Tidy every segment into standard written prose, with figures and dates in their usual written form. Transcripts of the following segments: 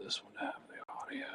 this one have the audio?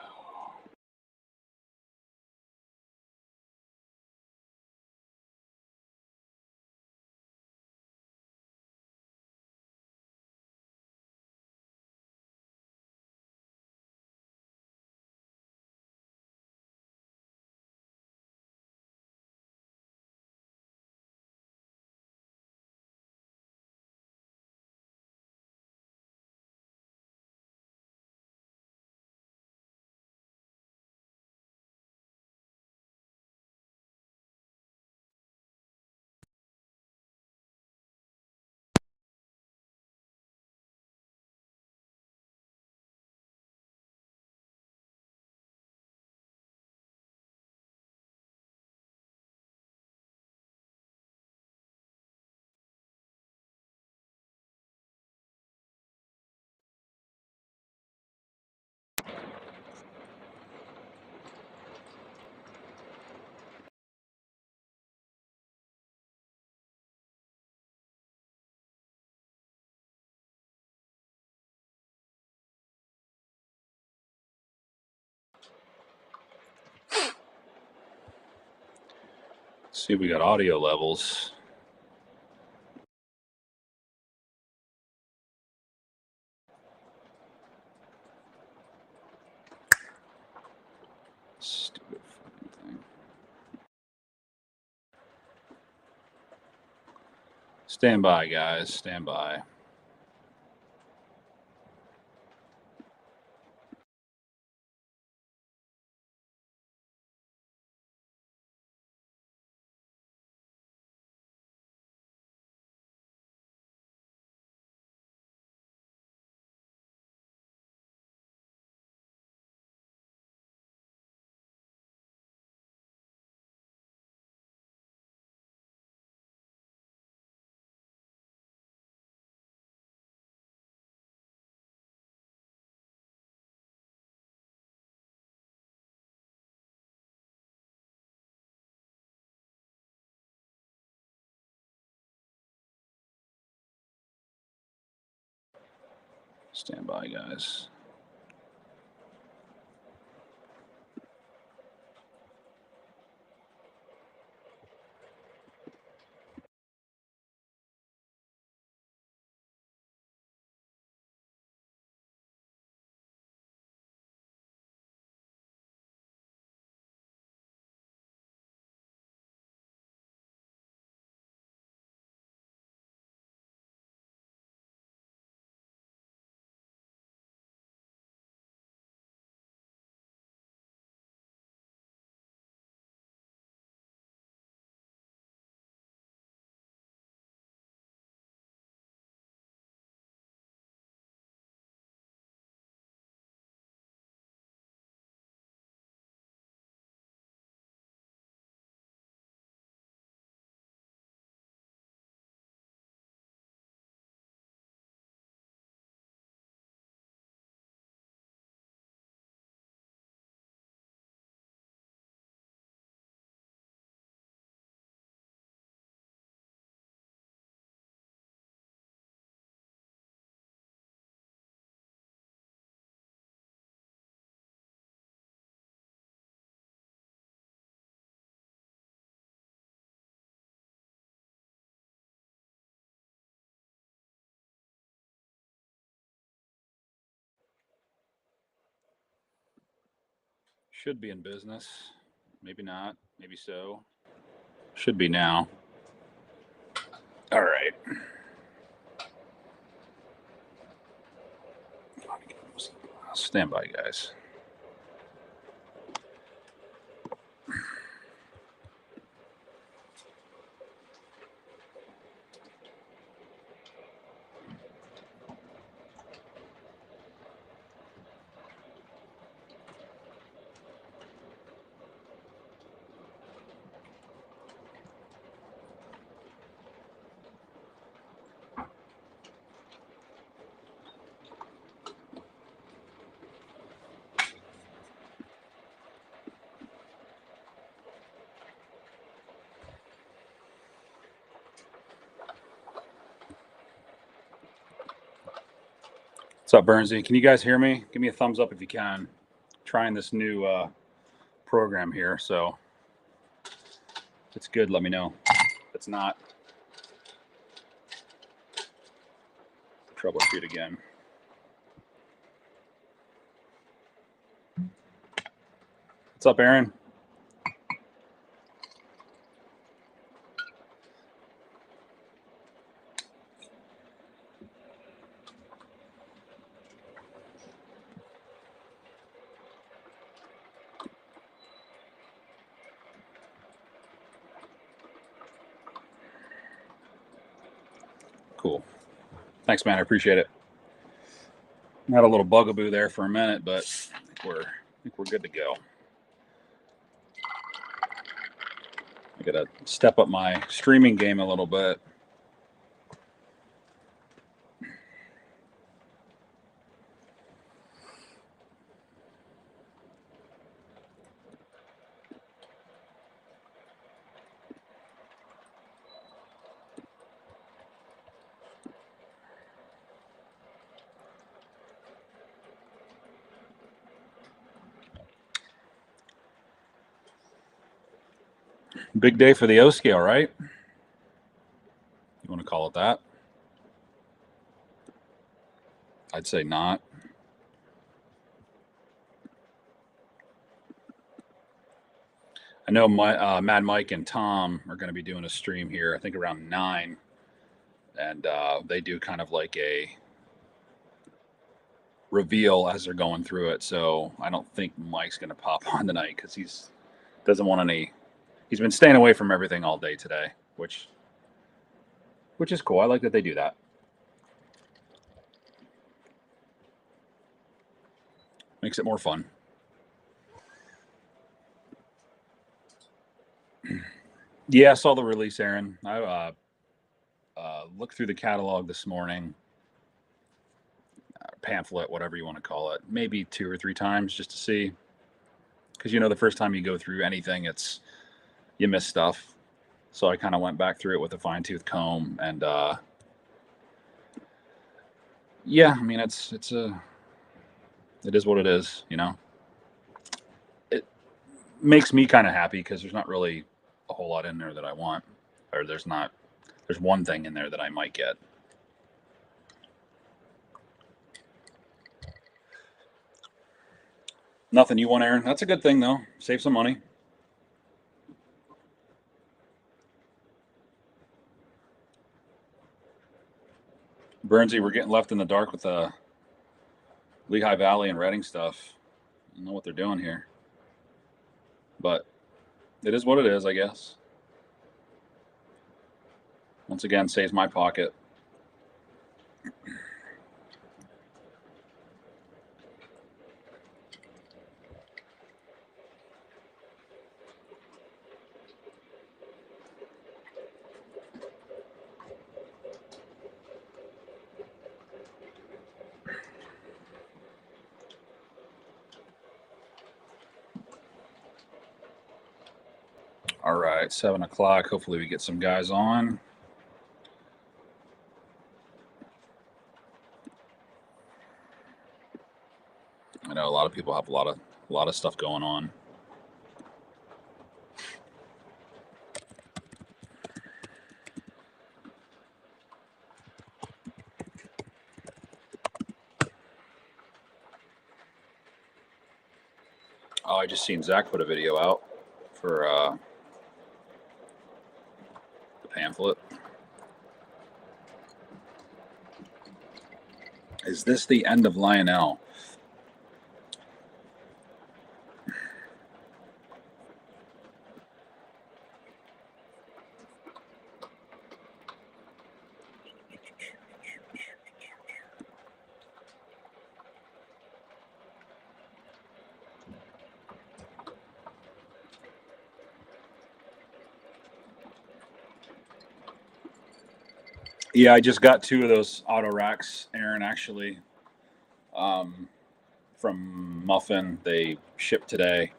See if we got audio levels. Stupid fucking thing. Stand by, guys. Stand by. Stand by, guys. Should be in business. Maybe not. Maybe so. Should be now. All right. Stand by, guys. What's up, Bernsey? Can you guys hear me? Give me a thumbs up if you can. Trying this new program here, so if it's good, let me know. If it's not, troubleshoot again. What's up, Aaron? Cool. Thanks, man. I appreciate it. Had a little bugaboo there for a minute, but I think we're good to go. I gotta step up my streaming game a little bit. Big day for the O scale, right? You want to call it that? I'd say not. I know my Mad Mike and Tom are going to be doing a stream here, I think around 9. And they do kind of like a reveal as they're going through it. So I don't think Mike's going to pop on tonight because doesn't want any. He's been staying away from everything all day today, which is cool. I like that they do that. Makes it more fun. Yeah, I saw the release, Aaron. I looked through the catalog this morning, pamphlet, whatever you want to call it, maybe 2 or 3 times just to see. Because the first time you go through anything, you miss stuff. So I kind of went back through it with a fine-tooth comb, and yeah, I mean it is what it is, It makes me kind of happy because there's not really a whole lot in there that I want, or there's one thing in there that I might get. Nothing you want, Aaron? That's a good thing though. Save some money. Bernsey, we're getting left in the dark with the Lehigh Valley and Reading stuff. I don't know what they're doing here, but it is what it is, I guess. Once again, saves my pocket. All right, 7 o'clock. Hopefully we get some guys on. I know a lot of people have a lot of stuff going on. Oh, I just seen Zach put a video out for the pamphlet. Is this the end of Lionel? Yeah, I just got 2 of those auto racks, Aaron, actually, from Muffin. They shipped today.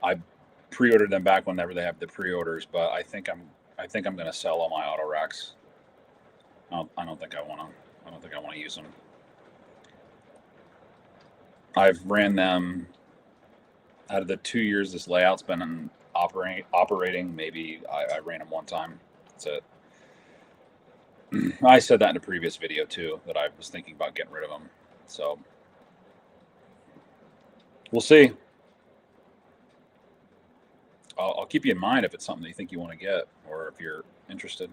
I pre-ordered them back whenever they have the pre-orders, but I think I'm going to sell all my auto racks. I don't think I want to I don't think I want to use them. I've ran them out of the 2 years this layout's been operating. Maybe I ran them one time. That's it. I said that in a previous video too, that I was thinking about getting rid of them. So we'll see. I'll keep you in mind if it's something that you think you want to get, or if you're interested.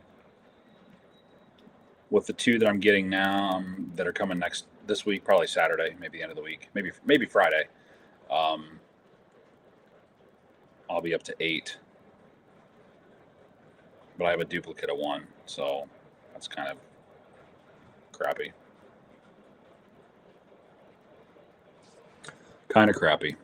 With the 2 that I'm getting now, that are coming this week, probably Saturday, maybe the end of the week, maybe Friday. I'll be up to 8, but I have a duplicate of 1, so that's kind of crappy. Kind of crappy.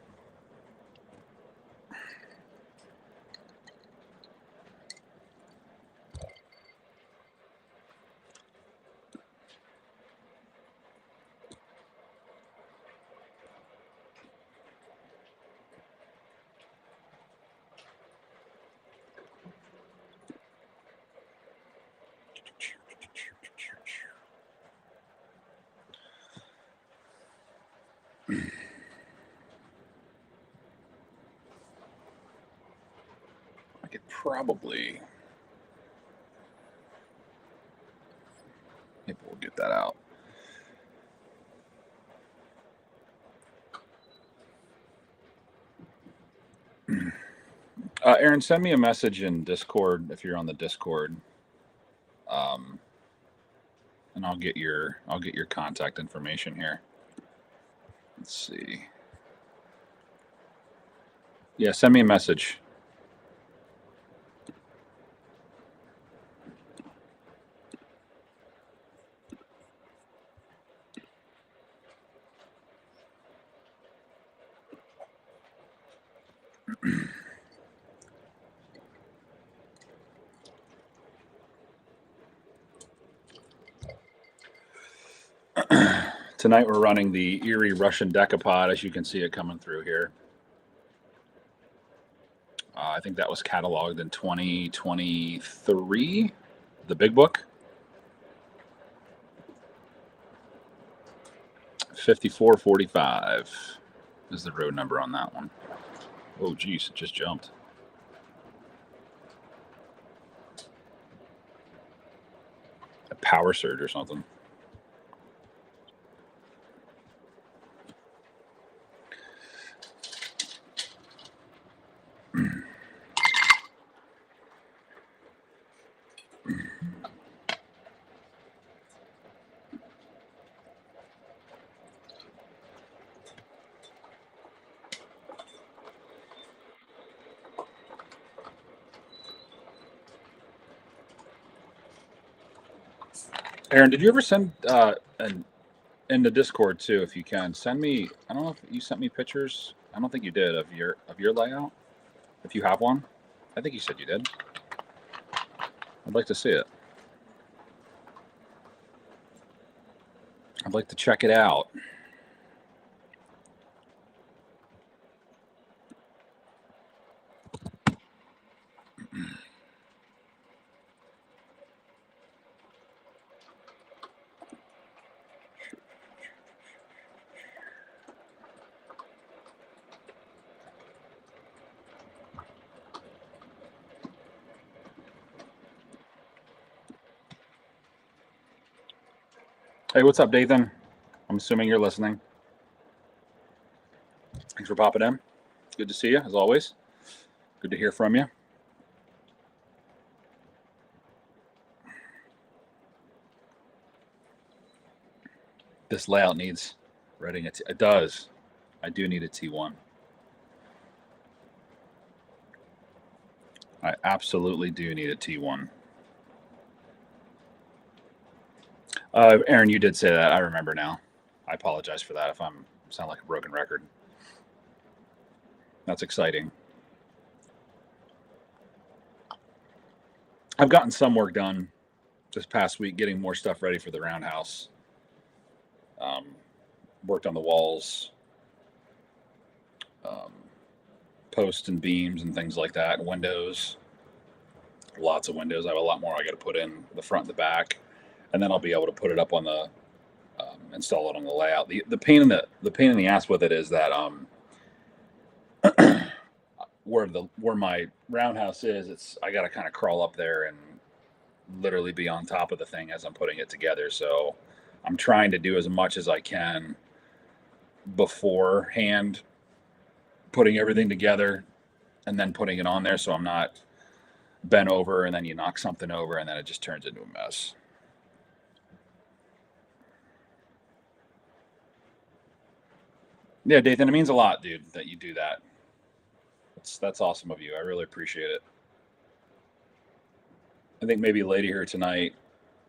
I could probably, maybe we'll get that out. Aaron, send me a message in Discord if you're on the Discord, and I'll get your contact information here. Let's see. Yeah, send me a message. Tonight we're running the Erie Russian Decapod, as you can see it coming through here. I think that was cataloged in 2023, the big book. 5445 is the road number on that one. Oh, geez, it just jumped. A power surge or something. Aaron, did you ever send in the Discord too? If you can, send me. I don't know if you sent me pictures. I don't think you did of your layout. If you have one, I think you said you did. I'd like to see it. I'd like to check it out. Hey, what's up, Dathan? I'm assuming you're listening. Thanks for popping in. Good to see you, as always. Good to hear from you. This layout needs writing. It does. I do need a T1. I absolutely do need a T1. Aaron, you did say that. I remember now. I apologize for that if I'm sound like a broken record. That's exciting. I've gotten some work done this past week, getting more stuff ready for the roundhouse. Worked on the walls, posts and beams and things like that. Windows, lots of windows. I have a lot more I got to put in the front and the back. and then I'll be able to put it up on the install it on the layout. The pain in the ass with it is that where my roundhouse is, I got to kind of crawl up there and literally be on top of the thing as I'm putting it together. So I'm trying to do as much as I can beforehand, putting everything together and then putting it on there, so I'm not bent over and then you knock something over and then it just turns into a mess. Yeah, Dathan, it means a lot, dude, that you do that. That's awesome of you. I really appreciate it. I think maybe later here tonight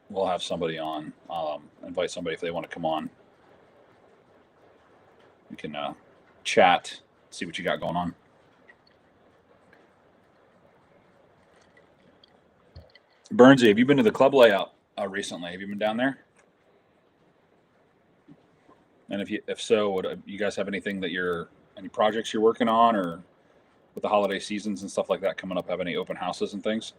we'll have somebody on. Invite somebody if they want to come on. We can chat, see what you got going on. Burnsy, have you been to the club layout recently? Have you been down there? And if so, you guys have anything that any projects you're working on, or with the holiday seasons and stuff like that coming up, have any open houses and things?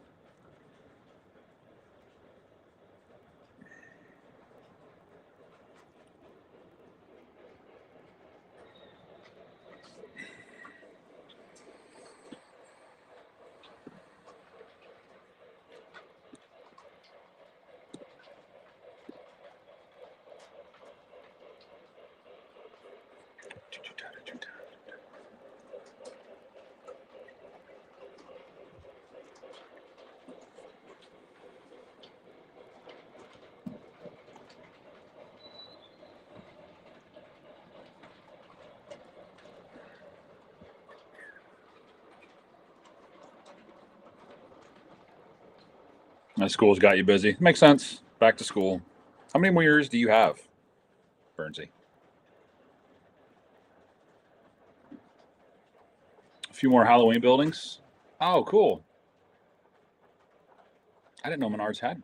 My school's got you busy. Makes sense. Back to school. How many more years do you have, Burnsy? A few more Halloween buildings. Oh, cool. I didn't know Menards had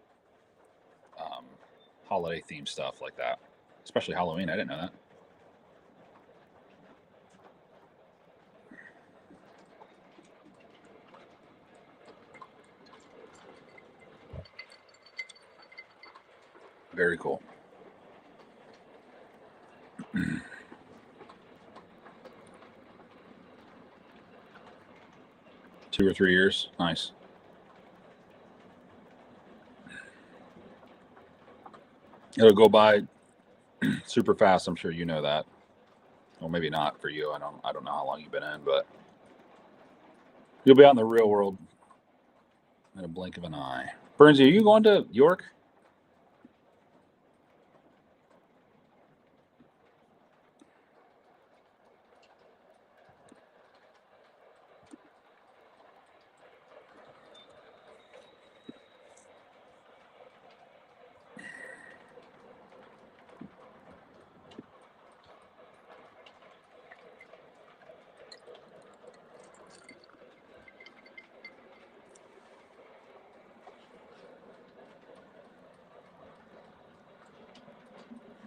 holiday themed stuff like that, especially Halloween. I didn't know that. Very cool. 2 or 3 years. Nice. It'll go by super fast. I'm sure you know that. Well, maybe not for you. I don't know how long you've been in, but you'll be out in the real world in a blink of an eye. Burnsy, are you going to York?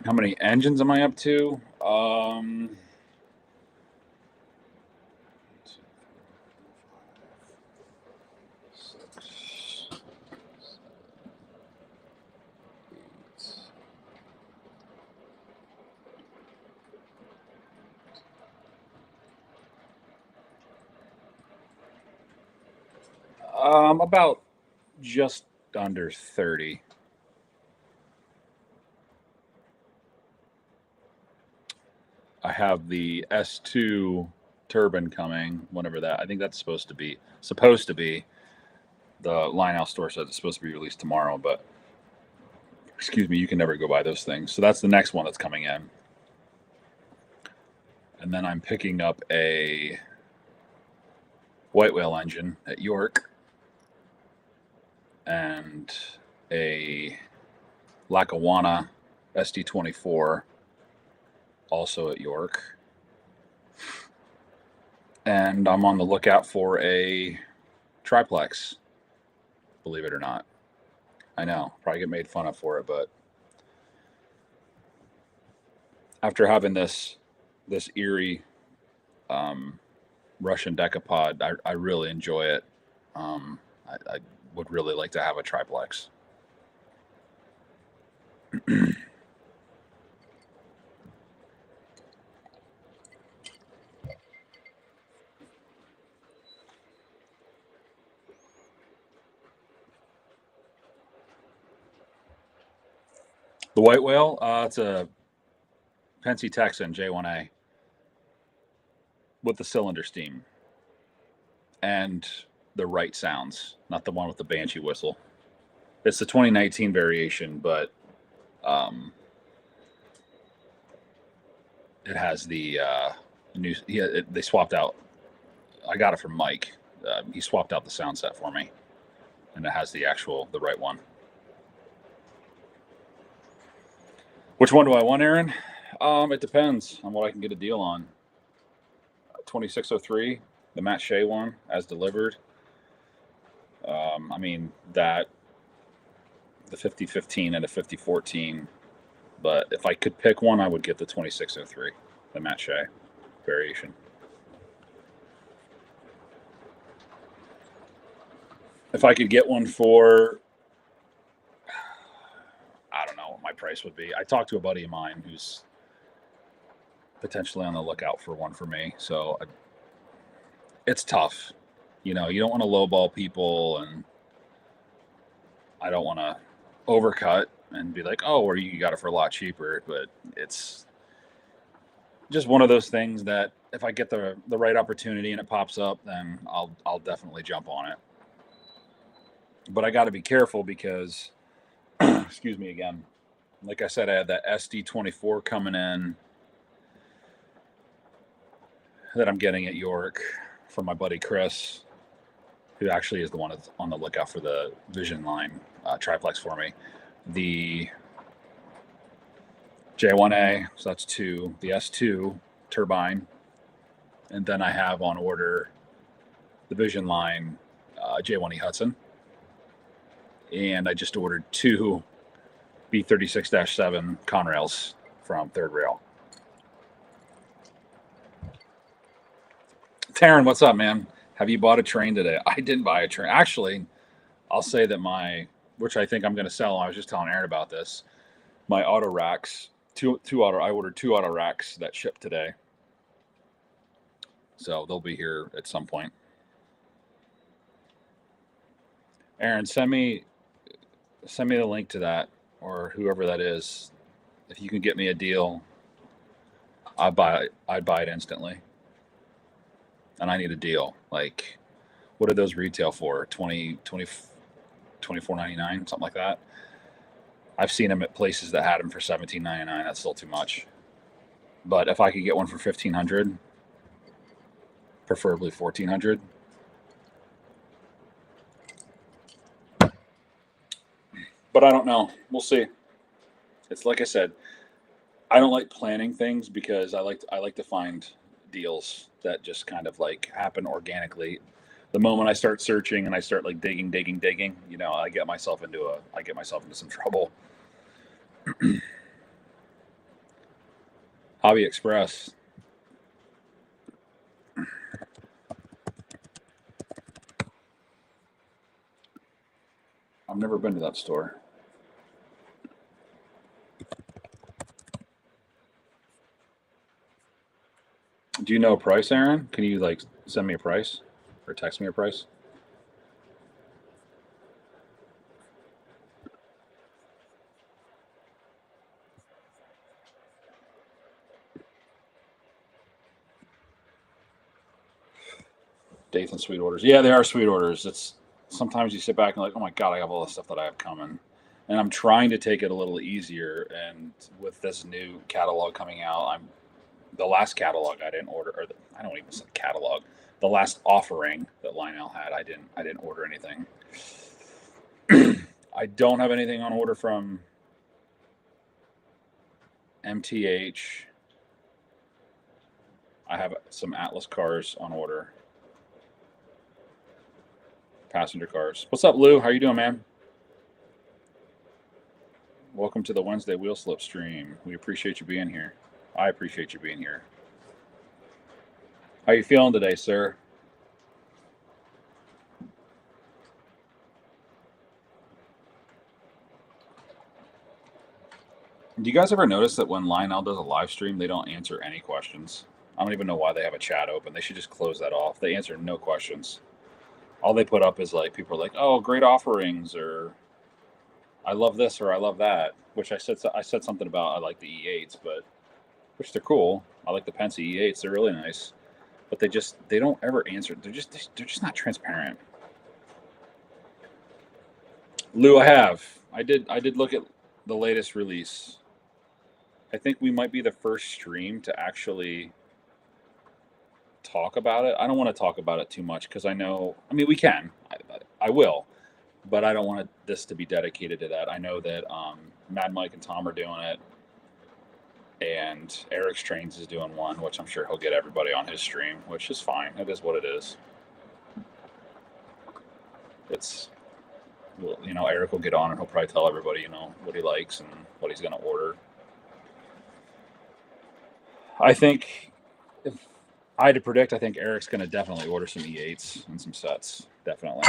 How many engines am I up to? About just under 30. I have the S2 turbine coming, whenever that. I think that's supposed to be. The Lionel store says it's supposed to be released tomorrow, but excuse me, you can never go buy those things. So that's the next one that's coming in. And then I'm picking up a white whale engine at York and a Lackawanna SD24 also at York. And I'm on the lookout for a triplex, believe it or not. I know, probably get made fun of for it, but after having this eerie Russian decapod, I really enjoy it. I would really like to have a triplex. The white whale, it's a Pensy Texan J1A with the cylinder steam and the right sounds, not the one with the banshee whistle. It's the 2019 variation, but it has the new. They swapped out. I got it from Mike. He swapped out the sound set for me, and it has the right one. Which one do I want, Aaron? It depends on what I can get a deal on. 2603, the Matt Shea one, as delivered. I mean, the 5015 and the 5014. But if I could pick one, I would get the 2603, the Matt Shea variation. If I could get one for, I don't know what my price would be. I talked to a buddy of mine who's potentially on the lookout for one for me. So it's tough. You know, you don't want to lowball people, and I don't want to overcut and be like, oh, or you got it for a lot cheaper. But it's just one of those things that if I get the right opportunity and it pops up, then I'll definitely jump on it. But I got to be careful because, excuse me again, like I said, I had that SD24 coming in that I'm getting at York from my buddy Chris, who actually is the one that's on the lookout for the Vision line triplex for me. The J1A, so that's 2, the S2 turbine, and then I have on order the Vision line J1E Hudson. And I just ordered 2 B36-7 Conrails from Third Rail. Taryn, what's up, man? Have you bought a train today? I didn't buy a train. Actually, I'll say that which I think I'm going to sell, I was just telling Aaron about this, my auto racks, I ordered 2 auto racks that shipped today. So they'll be here at some point. Aaron, send me the link to that, or whoever that is. If you can get me a deal, I'd buy it instantly. And I need a deal. Like, what did those retail for? $24.99, something like that. I've seen them at places that had them for $17.99. That's still too much. But if I could get one for $1,500, preferably $1,400. But I don't know. We'll see. It's like I said, I don't like planning things because I like to find deals that just kind of like happen organically. The moment I start searching and I start like digging, you know, I get myself into some trouble. Hobby Express. I've never been to that store. Do you know a price, Aaron? Can you like send me a price or text me a price? Dathan sweet orders. Yeah, they are sweet orders. It's sometimes you sit back and like, oh my God, I have all the stuff that I have coming. And I'm trying to take it a little easier. And with this new catalog coming out, the last catalog I didn't order, or I don't even say catalog. The last offering that Lionel had, I didn't order anything. I don't have anything on order from MTH. I have some Atlas cars on order. Passenger cars. What's up, Lou? How you doing, man? Welcome to the Wednesday Wheel Slip stream. We appreciate you being here. I appreciate you being here. How you feeling today, sir? Do you guys ever notice that when Lionel does a live stream, they don't answer any questions? I don't even know why they have a chat open. They should just close that off. They answer no questions. All they put up is like people are like, "Oh, great offerings," or "I love this," or "I love that." Which I said something about I like the E8s, but which they're cool. I like the Pence E8s. They're really nice, but they don't ever answer. They're just not transparent. Lou, I did look at the latest release. I think we might be the first stream to actually talk about it. I don't want to talk about it too much because I know. I mean, we can. I will, but I don't want this to be dedicated to that. I know that Mad Mike and Tom are doing it, and Eric's Trains is doing one, which I'm sure he'll get everybody on his stream, which is fine. It is what it is. It's well, Eric will get on and he'll probably tell everybody, what he likes and what he's going to order. I think if I had to predict, I think Eric's going to definitely order some E8s and some sets. Definitely.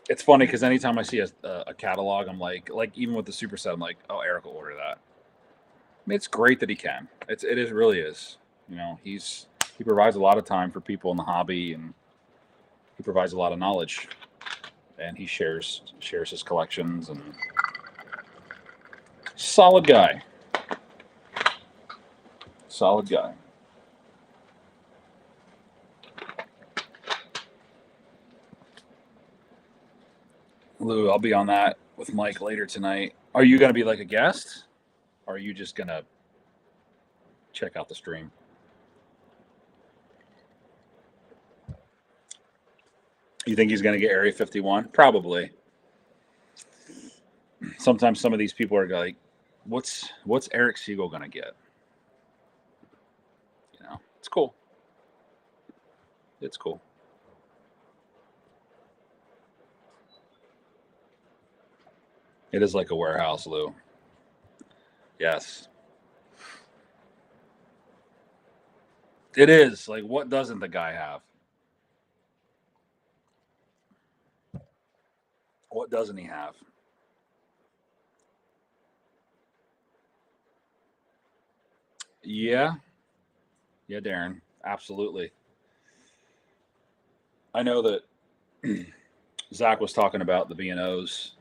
It's funny because anytime I see a catalog, I'm like even with the super set, I'm like, oh, Eric will order that. I mean, it's great that he can. Really is. He provides a lot of time for people in the hobby, and he provides a lot of knowledge, and he shares his collections, and solid guy. Solid guy. Lou, I'll be on that with Mike later tonight. Are you going to be like a guest? Or are you just going to check out the stream? You think he's going to get Area 51? Probably. Sometimes some of these people are like, what's Eric Siegel going to get? It's cool. It's cool. It is like a warehouse, Lou. Yes. It is. Like, what doesn't the guy have? What doesn't he have? Yeah. Yeah, Darren. Absolutely. I know that Zach was talking about the B&Os,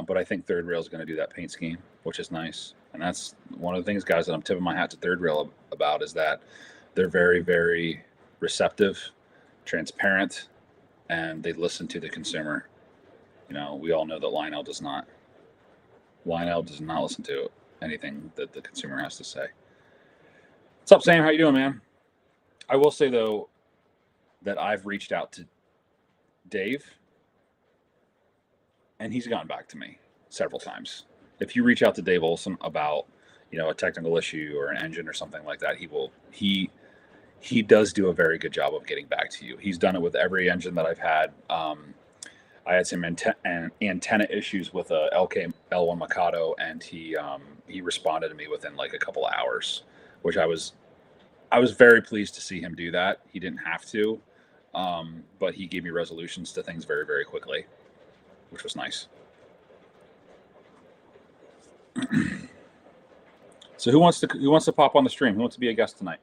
but I think Third Rail is going to do that paint scheme, which is nice. And that's one of the things, guys, that I'm tipping my hat to Third Rail about is that they're very, very receptive, transparent, and they listen to the consumer. We all know that Lionel does not. Lionel does not listen to anything that the consumer has to say. What's up, Sam? How you doing, man? I will say, though, that I've reached out to Dave, and he's gotten back to me several times. If you reach out to Dave Olson about, a technical issue or an engine or something like that, he does do a very good job of getting back to you. He's done it with every engine that I've had. I had some antenna issues with a LK L1 Mikado, and he responded to me within like a couple of hours, which I was very pleased to see him do that. He didn't have to, but he gave me resolutions to things very, very quickly, which was nice. So who wants to pop on the stream? Who wants to be a guest tonight?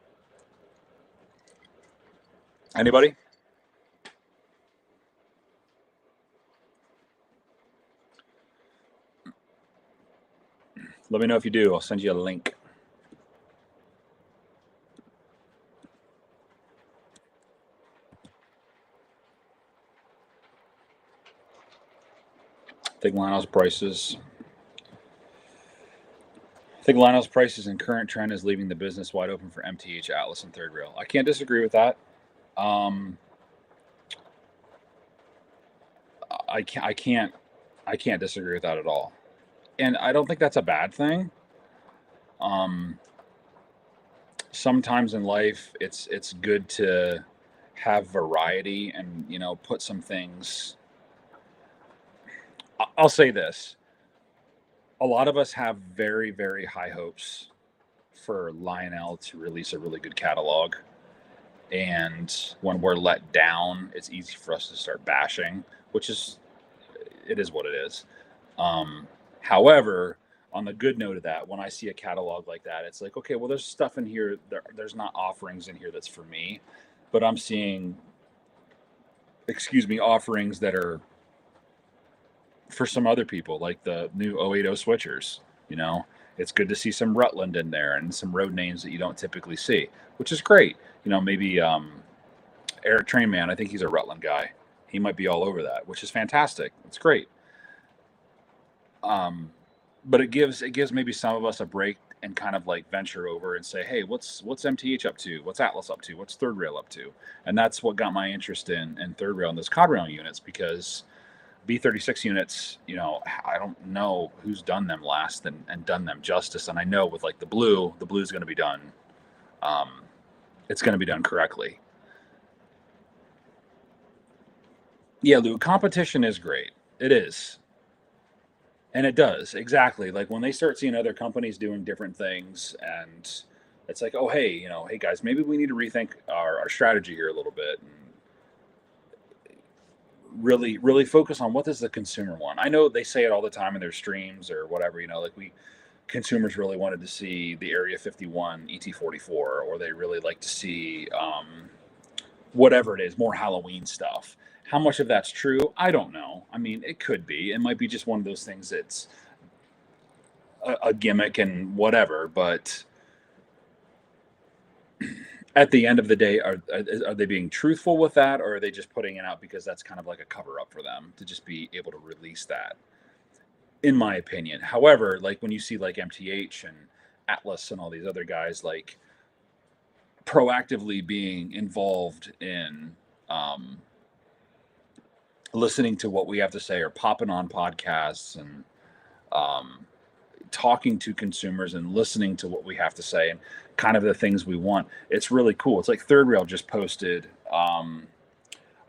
Anybody? Let me know if you do. I'll send you a link. I think Lionel's prices and current trend is leaving the business wide open for MTH, Atlas, and Third Rail. I can't disagree with that. I can't disagree with that at all. And I don't think that's a bad thing. Sometimes in life, it's good to have variety and put some things. I'll say this: a lot of us have very, very high hopes for Lionel to release a really good catalog, and when we're let down, it's easy for us to start bashing, which is what it is. However, on the good note of that, when I see a catalog like that, it's like, okay, well, there's stuff in here. There's not offerings in here that's for me, but I'm seeing, excuse me, offerings that are for some other people, like the new 080 switchers. You know, it's good to see some Rutland in there and some road names that you don't typically see, which is great. You know, maybe Eric Trainman, I think he's a Rutland guy. He might be all over that, which is fantastic. It's great. Um, but it gives maybe some of us a break and kind of like venture over and say, hey, what's MTH up to? What's Atlas up to? What's Third Rail up to? And that's what got my interest in Third Rail and those Cod Rail units, because B36 units, you know, I don't know who's done them last and done them justice. And I know with like the blue's going to be done. Um, it's going to be done correctly. Yeah, Lou, competition is great. It is. And it does, exactly. Like when they start seeing other companies doing different things, and it's like, oh, hey, you know, hey guys, maybe we need to rethink our strategy here a little bit and really, really focus on what does the consumer want. I know they say it all the time in their streams or whatever, you know, like consumers really wanted to see the Area 51 ET44, or they really like to see whatever it is, more Halloween stuff. How much of that's true? I don't know. I mean, it could be. It might be just one of those things that's a gimmick and whatever. But at the end of the day, are they being truthful with that, or are they just putting it out because that's kind of like a cover up for them to just be able to release that? In my opinion. However, like when you see like MTH and Atlas and all these other guys like proactively being involved in listening to what we have to say, or popping on podcasts and um, talking to consumers and listening to what we have to say and kind of the things we want. It's really cool. It's like Third Rail just posted, I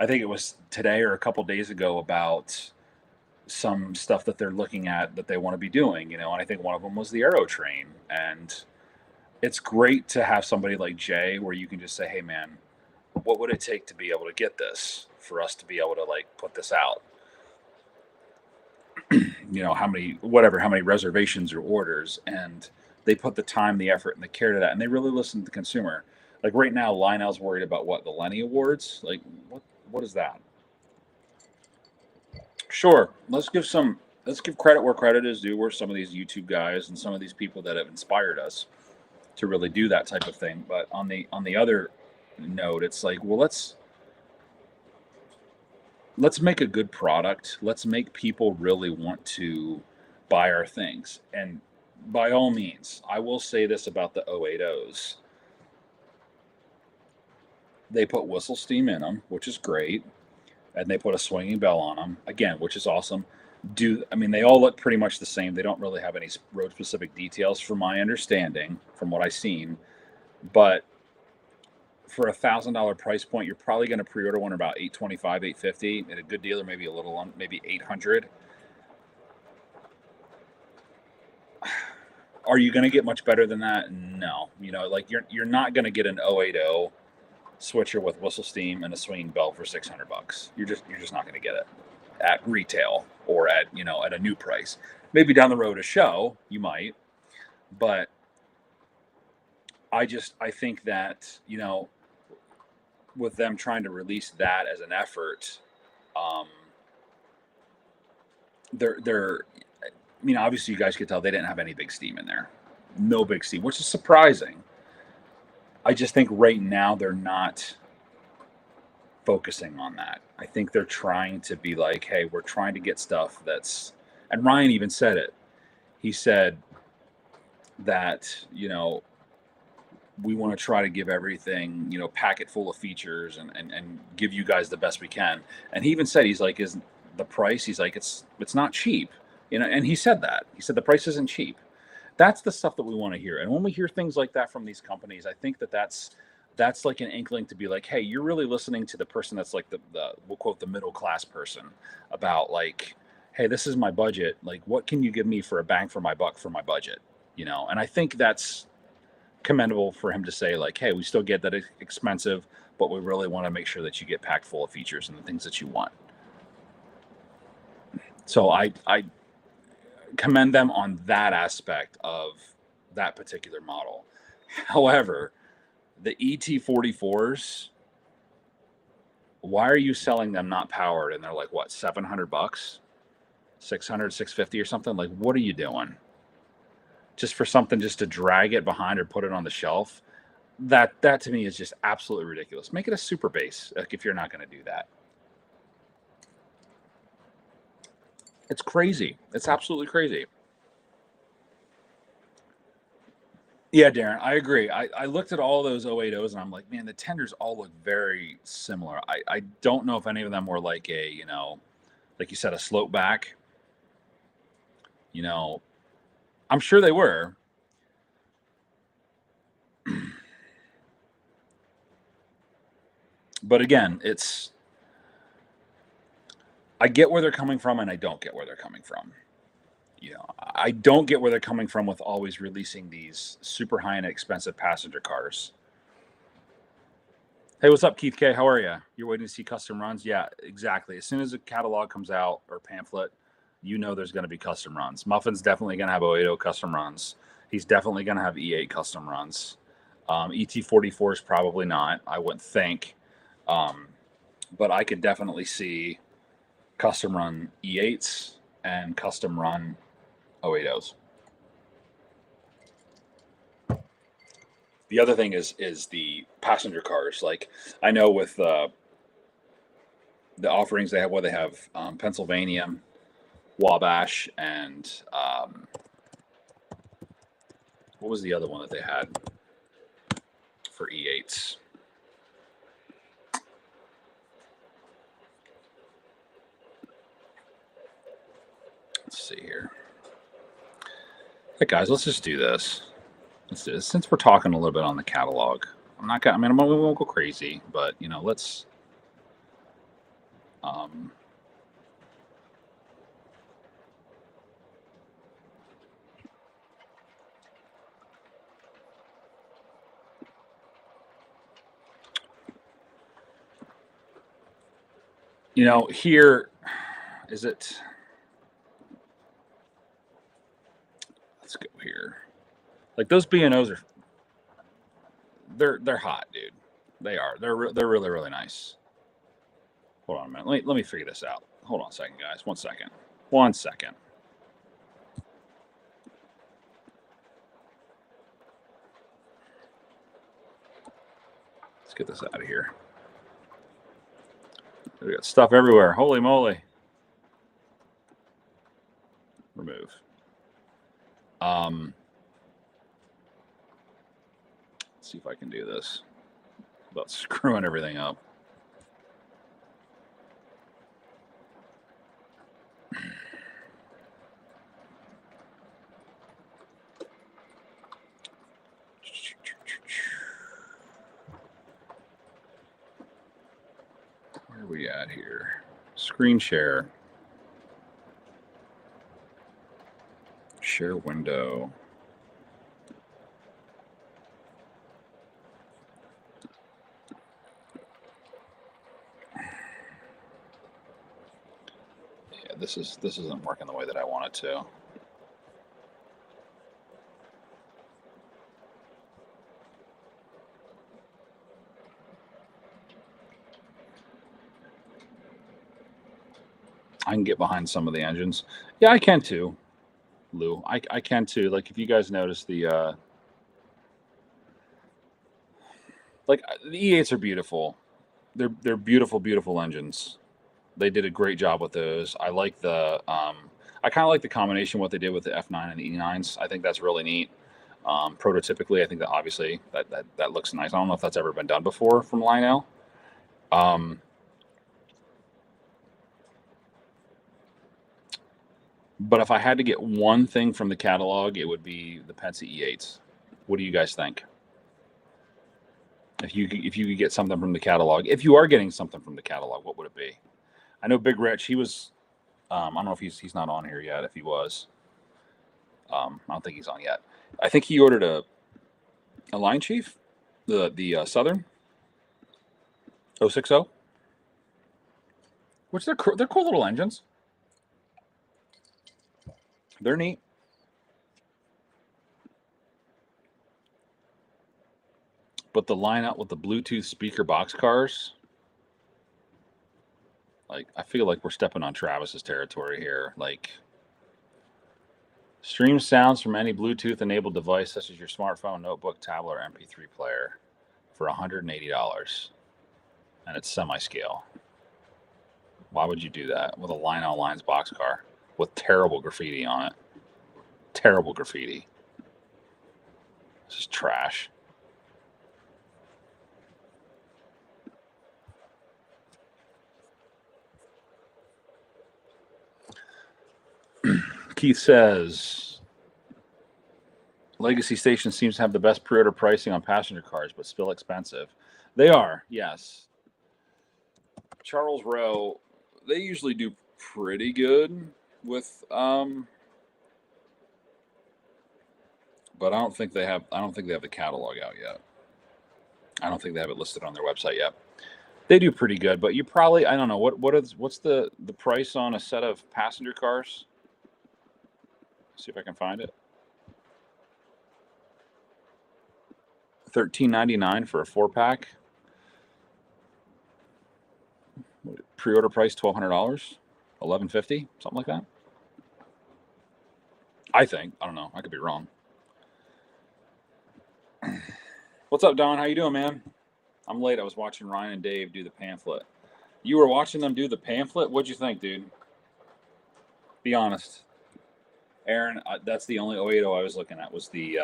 think it was today or a couple days ago, about some stuff that they're looking at that they want to be doing, you know, and I think one of them was the Aero Train. And it's great to have somebody like Jay where you can just say, hey man, what would it take to be able to get this, for us to be able to like put this out? You know, how many reservations or orders, and they put the time, the effort, and the care to that, and they really listen to the consumer. Like right now, Lionel's worried about what, the Lenny Awards. Like what is that? Sure, let's give credit where credit is due. Where some of these YouTube guys and some of these people that have inspired us to really do that type of thing. But on the other note, it's like, well, let's make a good product. Let's make people really want to buy our things. And by all means, I will say this about the 080s. They put whistle steam in them, which is great, and they put a swinging bell on them again, which is awesome. I mean, they all look pretty much the same. They don't really have any road specific details, from my understanding, from what I've seen. But for $1,000 price point, you're probably going to pre-order one about 825, 850 at a good dealer, maybe a little on, maybe 800. Are you going to get much better than that? No. You know, like you're not going to get an 080 switcher with whistle steam and a swinging belt for $600. You're just not going to get it at retail, or at, you know, at a new price. Maybe down the road a show you might, but I think that, you know, with them trying to release that as an effort, um, they're. I mean, obviously, you guys could tell they didn't have any big steam in there, no big steam, which is surprising. I just think right now they're not focusing on that. I think they're trying to be like, hey, we're trying to get stuff that's. And Ryan even said it. He said that, you know, we want to try to give everything, you know, packet full of features, and give you guys the best we can. And he even said, he's like, is the price? He's like, it's not cheap, you know. And he said that. He said the price isn't cheap. That's the stuff that we want to hear. And when we hear things like that from these companies, I think that that's like an inkling to be like, hey, you're really listening to the person that's like the we'll quote the middle class person, about like, hey, this is my budget. Like, what can you give me for a bang for my buck for my budget? You know. And I think that's commendable for him to say, like, hey, we still get that it's expensive, but we really want to make sure that you get packed full of features and the things that you want. So I commend them on that aspect of that particular model. However, the ET44s, why are you selling them not powered? And they're like, what, $700, 600, 650 or something? Like, what are you doing? Just for something just to drag it behind or put it on the shelf? That to me is just absolutely ridiculous. Make it a super base, like, if you're not going to do that. It's crazy. It's absolutely crazy. Yeah, Darren, I agree. I looked at all those 080s and I'm like, man, the tenders all look very similar. I don't know if any of them were like a, you know, like you said, a slope back. You know, I'm sure they were. But again, I get where they're coming from and I don't get where they're coming from. You know, I don't get where they're coming from with always releasing these super high and expensive passenger cars. Hey, what's up, Keith K? How are you? You're waiting to see custom runs? Yeah, exactly. As soon as a catalog comes out or pamphlet, you know there's going to be custom runs. Muffin's definitely going to have 080 custom runs. He's definitely going to have E8 custom runs. ET44 is probably not, I wouldn't think. But I could definitely see custom run E8s and custom run 080s. The other thing is the passenger cars. Like, I know with the offerings they have, where they have Pennsylvania, Wabash, and what was the other one that they had for E8s? Let's see here. Hey guys, let's just do this. Let's do this. Since we're talking a little bit on the catalog, I'm not gonna. I mean, we won't go crazy, but you know, let's. You know, here is it. Let's go here. Like, those B&Os are, they're hot, dude. They are. They're really, really nice. Hold on a minute. Let me figure this out. Hold on a second, guys. 1 second. 1 second. Let's get this out of here. We got stuff everywhere. Holy moly. Remove. Let's see if I can do this without screwing everything up. Where are we at here? Screen share. Share window. Yeah, this isn't working the way that I want it to. I can get behind some of the engines. Yeah, I can too, Lou. I can too. Like, if you guys notice the E8s are beautiful. They're beautiful, beautiful engines. They did a great job with those. I like the I kind of like the combination what they did with the F9 and the E9s. I think that's really neat. Prototypically, I think that obviously that looks nice. I don't know if that's ever been done before from Lionel. But if I had to get one thing from the catalog, it would be the Penske E8s. What do you guys think? If you could get something from the catalog, if you are getting something from the catalog, what would it be? I know Big Rich. He was. I don't know if he's not on here yet. If he was, I don't think he's on yet. I think he ordered a Line Chief, the Southern 060, which they're cool little engines. They're neat. But the line out with the Bluetooth speaker box cars, like, I feel like we're stepping on Travis's territory here. Like, stream sounds from any Bluetooth-enabled device, such as your smartphone, notebook, tablet, or MP3 player, for $180, and it's semi-scale. Why would you do that with a Lionel Lines boxcar with terrible graffiti on it? Terrible graffiti. This is trash. Keith says, Legacy Station seems to have the best pre-order pricing on passenger cars, but still expensive. They are, yes. Charles Rowe, they usually do pretty good with, but I don't think they have the catalog out yet. I don't think they have it listed on their website yet. They do pretty good, but you probably, I don't know, what's the price on a set of passenger cars? See if I can find it. $13.99 for a 4-pack. Pre-order price $1,200, $11.50, something like that. I think. I don't know. I could be wrong. What's up, Don? How you doing, man? I'm late. I was watching Ryan and Dave do the pamphlet. You were watching them do the pamphlet? What'd you think, dude? Be honest. Aaron, that's the only 080 I was looking at, was the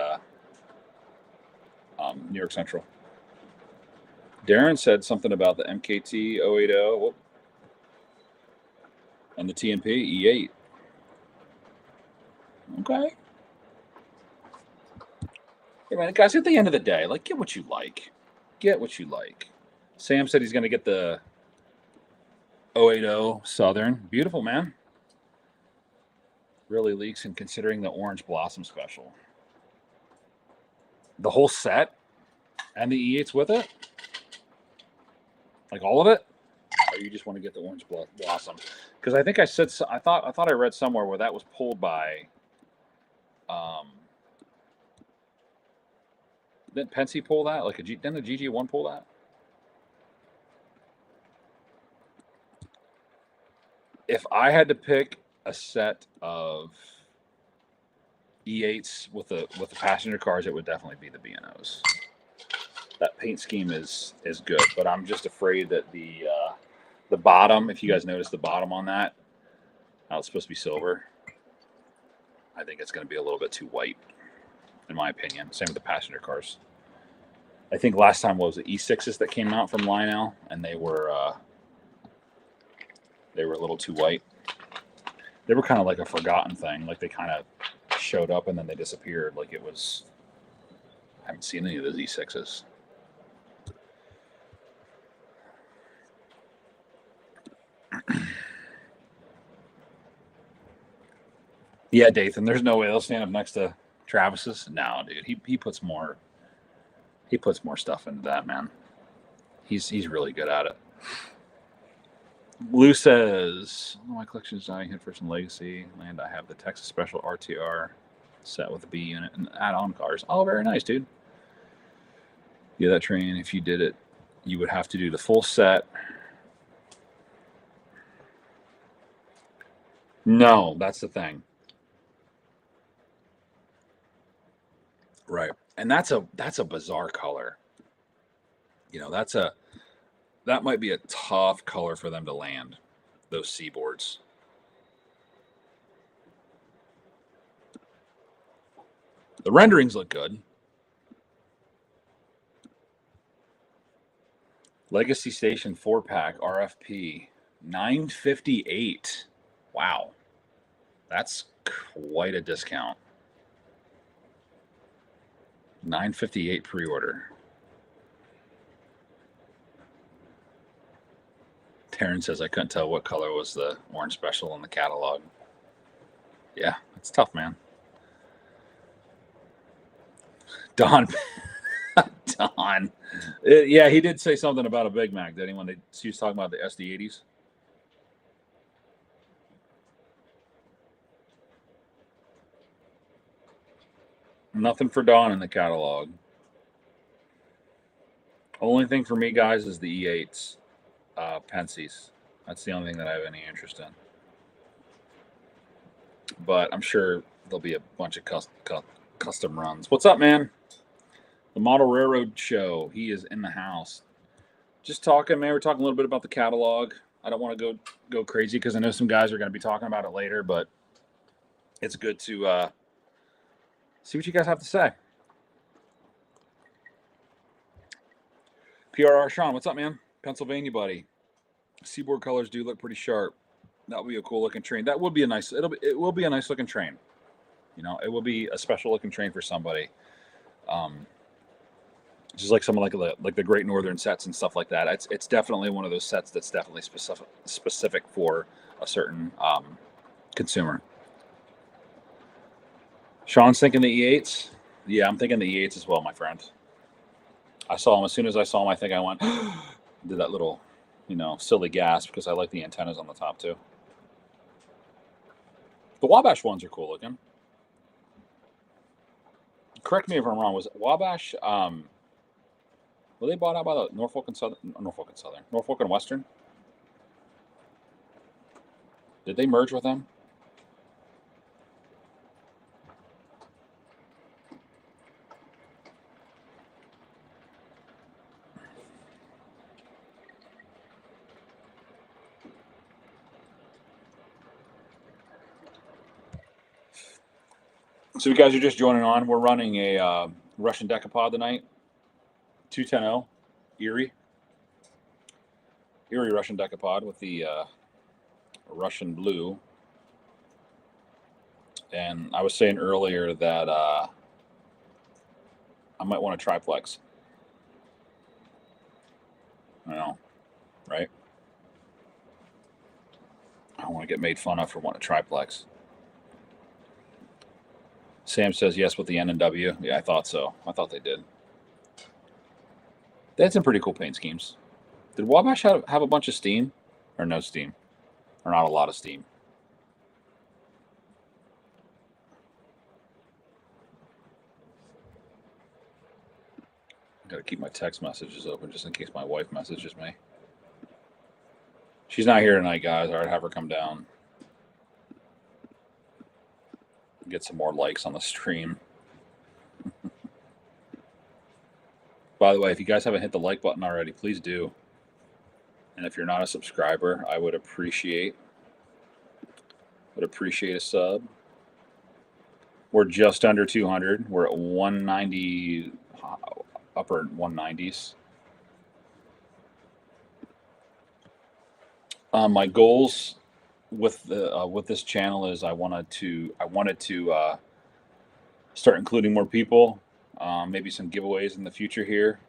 New York Central. Darren said something about the MKT 080 and the TNP E8. Okay. Hey, man, guys, at the end of the day, like, get what you like. Get what you like. Sam said he's going to get the 080 Southern. Beautiful, man. Really leaks in considering the Orange Blossom Special. The whole set and the E8s with it? Like all of it? Or you just want to get the Orange Blossom? Because I think I said, I thought I read somewhere where that was pulled by, didn't Pensy pull that? Like didn't the GG1 pull that? If I had to pick a set of E8s with the passenger cars, it would definitely be the B&Os. That paint scheme is good, but I'm just afraid that the bottom, if you guys notice the bottom on that, how it's supposed to be silver, I think it's going to be a little bit too white, in my opinion. Same with the passenger cars. I think last time was the E6s that came out from Lionel, and they were a little too white. They were kind of like a forgotten thing. Like, they kind of showed up and then they disappeared. Like, it was, I haven't seen any of those E6s. Yeah, Dathan, there's no way they'll stand up next to Travis's. No, dude, he puts more stuff into that, man. He's really good at it. Lou says, my collection is dying hit for some legacy, and I have the Texas Special RTR set with the B unit and add-on cars. Oh, very nice, dude. Yeah, that train, if you did it, you would have to do the full set. No, that's the thing. Right. And that's a bizarre color. You know, that might be a tough color for them to land, those seaboards. The renderings look good. Legacy Station 4-pack RFP, $958. Wow. That's quite a discount. $958 pre-order. Taryn says, I couldn't tell what color was the orange special in the catalog. Yeah, it's tough, man. Don. Don. Yeah, he did say something about a Big Mac, didn't he, when he was talking about the SD80s? Nothing for Dawn in the catalog. Only thing for me, guys, is the E8s, Pensies. That's the only thing that I have any interest in. But I'm sure there'll be a bunch of custom runs. What's up, man? The Model Railroad Show. He is in the house. Just talking, man. We're talking a little bit about the catalog. I don't want to go crazy because I know some guys are going to be talking about it later, but it's good to see what you guys have to say. PRR Sean, what's up, man? Pennsylvania buddy. Seaboard colors do look pretty sharp. That would be a cool looking train. That would be a nice. It will be a nice looking train. You know, it will be a special looking train for somebody. Just like some of like the Great Northern sets and stuff like that. It's definitely one of those sets that's definitely specific for a certain consumer. Sean's thinking the E8s. Yeah, I'm thinking the E8s as well, my friend. I saw them as soon as I saw them. I think I went did that little, silly gasp because I like the antennas on the top too. The Wabash ones are cool looking. Correct me if I'm wrong. Was Wabash? Were they bought out by the Norfolk and Western? Did they merge with them? So you guys are just joining on. We're running a Russian decapod tonight. 210 Erie Russian decapod with the Russian blue. And I was saying earlier that I might want a triplex. I know, right? I don't want to get made fun of for wanting a triplex. Sam says yes with the N and W. Yeah, I thought so. I thought they did. They had some pretty cool paint schemes. Did Wabash have a bunch of steam? Or no steam? Or not a lot of steam? Got to keep my text messages open just in case my wife messages me. She's not here tonight, guys. All right, have her come down. Get some more likes on the stream. By the way, if you guys haven't hit the like button already, please do. And if you're not a subscriber, I would appreciate a sub. We're just under 200. We're at 190, upper 190s. My goals with this channel is I wanted to start including more people, maybe some giveaways in the future here.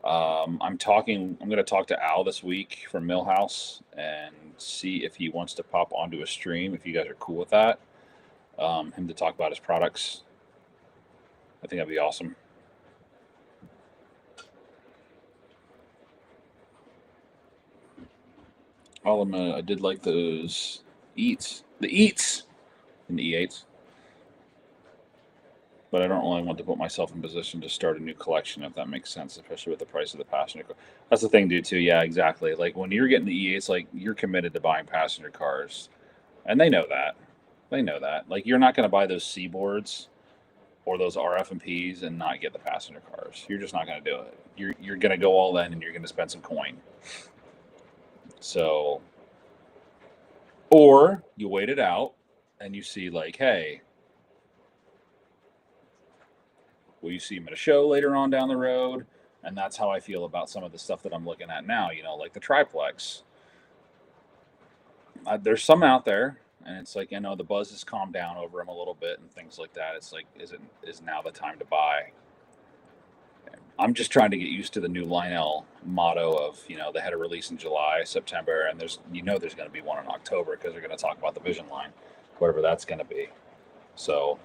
I'm going to talk to Al this week from Millhouse and see if he wants to pop onto a stream. If you guys are cool with that, him to talk about his products, I think that'd be awesome. I did like those the eats in the E8s. But I don't really want to put myself in position to start a new collection, if that makes sense, especially with the price of the passenger car. That's the thing, dude, too. Yeah, exactly. Like when you're getting the E8s, like you're committed to buying passenger cars, and they know that. They know that. Like you're not going to buy those Seaboards or those RF&Ps and not get the passenger cars. You're just not going to do it. You're going to go all in and you're going to spend some coin. So, or you wait it out and you see like, hey, will you see him at a show later on down the road? And that's how I feel about some of the stuff that I'm looking at now, like the triplex. There's some out there, and it's like, the buzz has calmed down over them a little bit and things like that. It's like, is now the time to buy? I'm just trying to get used to the new Lionel motto of, they had a release in July, September, and there's going to be one in October because they're going to talk about the Vision line, whatever that's going to be. So,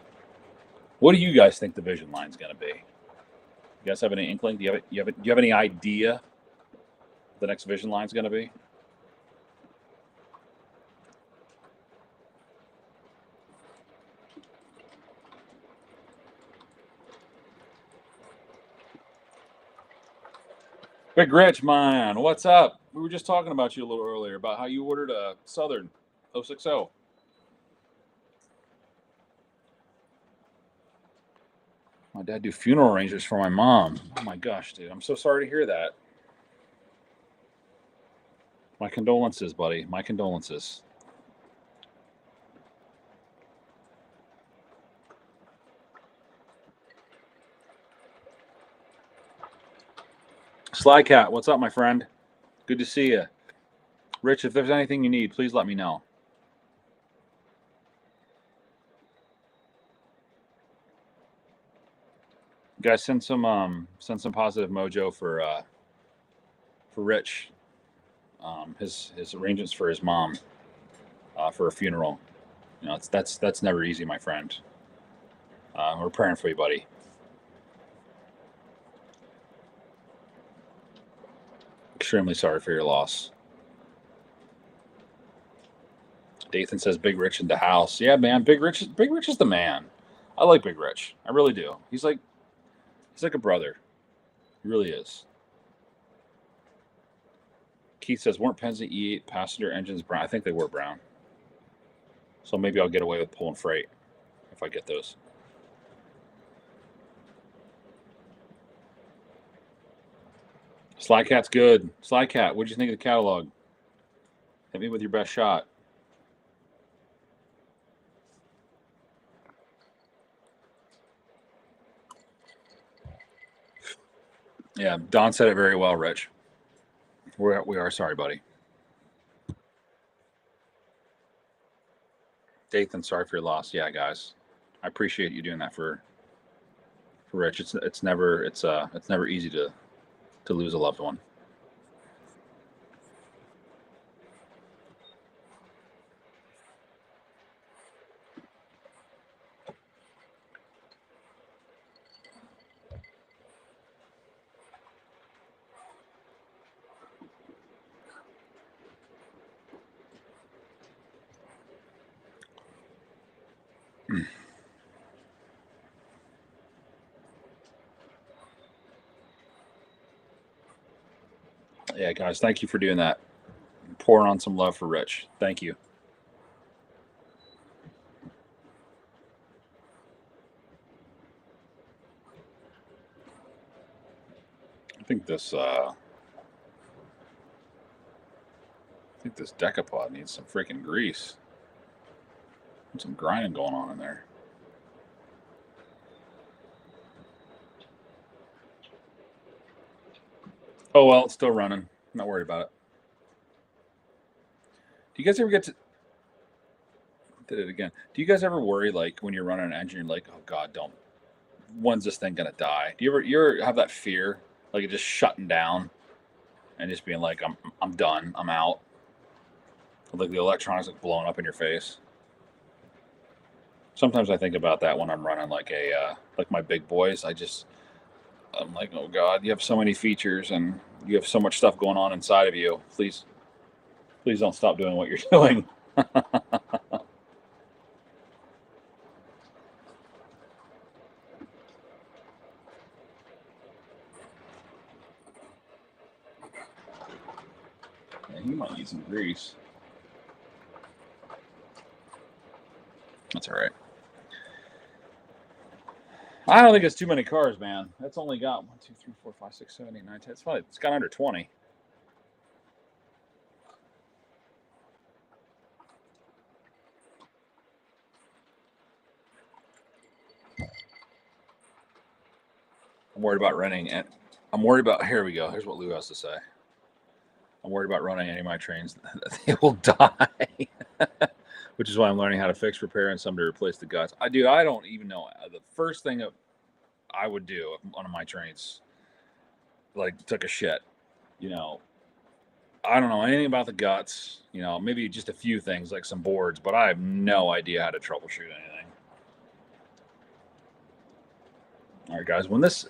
what do you guys think the Vision line's going to be? You guys have any inkling? Do you have any idea the next Vision line's going to be? Big Rich, man, what's up? We were just talking about you a little earlier about how you ordered a Southern 060. My dad do funeral arrangements for my mom. Oh my gosh, dude, I'm so sorry to hear that. My condolences, buddy. My condolences. Sly Cat, what's up, my friend? Good to see you. Rich, if there's anything you need, please let me know. Guys, send some positive mojo for Rich. His arrangements for his mom for a funeral. You know, that's never easy, my friend. We're praying for you, buddy. Extremely sorry for your loss. Dathan says Big Rich in the house. Yeah, man, Big Rich is the man. I like Big Rich. I really do. He's like a brother. He really is. Keith says, weren't Penske E8 passenger engines brown? I think they were brown. So maybe I'll get away with pulling freight if I get those. Sly Cat's good. Sly Cat, what'd you think of the catalog? Hit me with your best shot. Yeah, Don said it very well, Rich. We are sorry, buddy. Dathan, sorry for your loss. Yeah, guys, I appreciate you doing that for Rich. It's never easy to lose a loved one. Yeah, guys, thank you for doing that. Pouring on some love for Rich. Thank you. I think this decapod needs some freaking grease. There's some grinding going on in there. Oh well, it's still running. I'm not worried about it. Do you guys ever get to did it again? Do you guys ever worry like when you're running an engine, you're like, oh god, don't when's this thing gonna die? Do you ever have that fear? Like it just shutting down and just being like, I'm done, I'm out. Like the electronics like blowing up in your face. Sometimes I think about that when I'm running like my big boys. I'm like, oh god, you have so many features and you have so much stuff going on inside of you. Please don't stop doing what you're doing. Yeah, you might need some grease. That's all right. I don't think it's too many cars, man. That's only got 1, 2, 3, 4, 5, 6, 7, 8, 9, 10. It's got under 20. I'm worried about renting it. I'm worried about. Here we go. Here's what Lou has to say. I'm worried about running any of my trains that they will die, which is why I'm learning how to fix, repair, and some to replace the guts. I don't even know. The first thing that I would do if one of my trains like took a shit, you know, I don't know anything about the guts. You know, maybe just a few things like some boards, but I have no idea how to troubleshoot anything. All right, guys, when this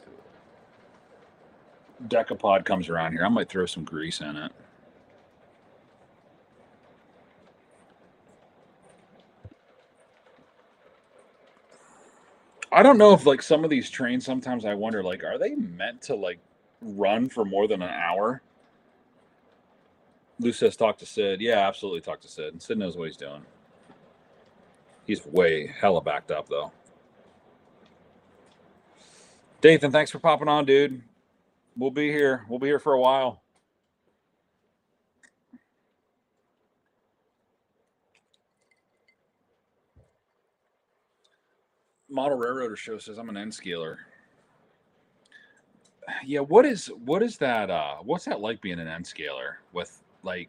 decapod comes around here, I might throw some grease in it. I don't know if like some of these trains, sometimes I wonder like, are they meant to like run for more than an hour. Lou says talk to Sid. Yeah, absolutely talk to Sid. And Sid knows what he's doing. He's way hella backed up, though. Dathan, thanks for popping on, dude. We'll be here. We'll be here for a while. Model Railroader Show says I'm an N scaler. Yeah, what is that? What's that like being an N scaler with like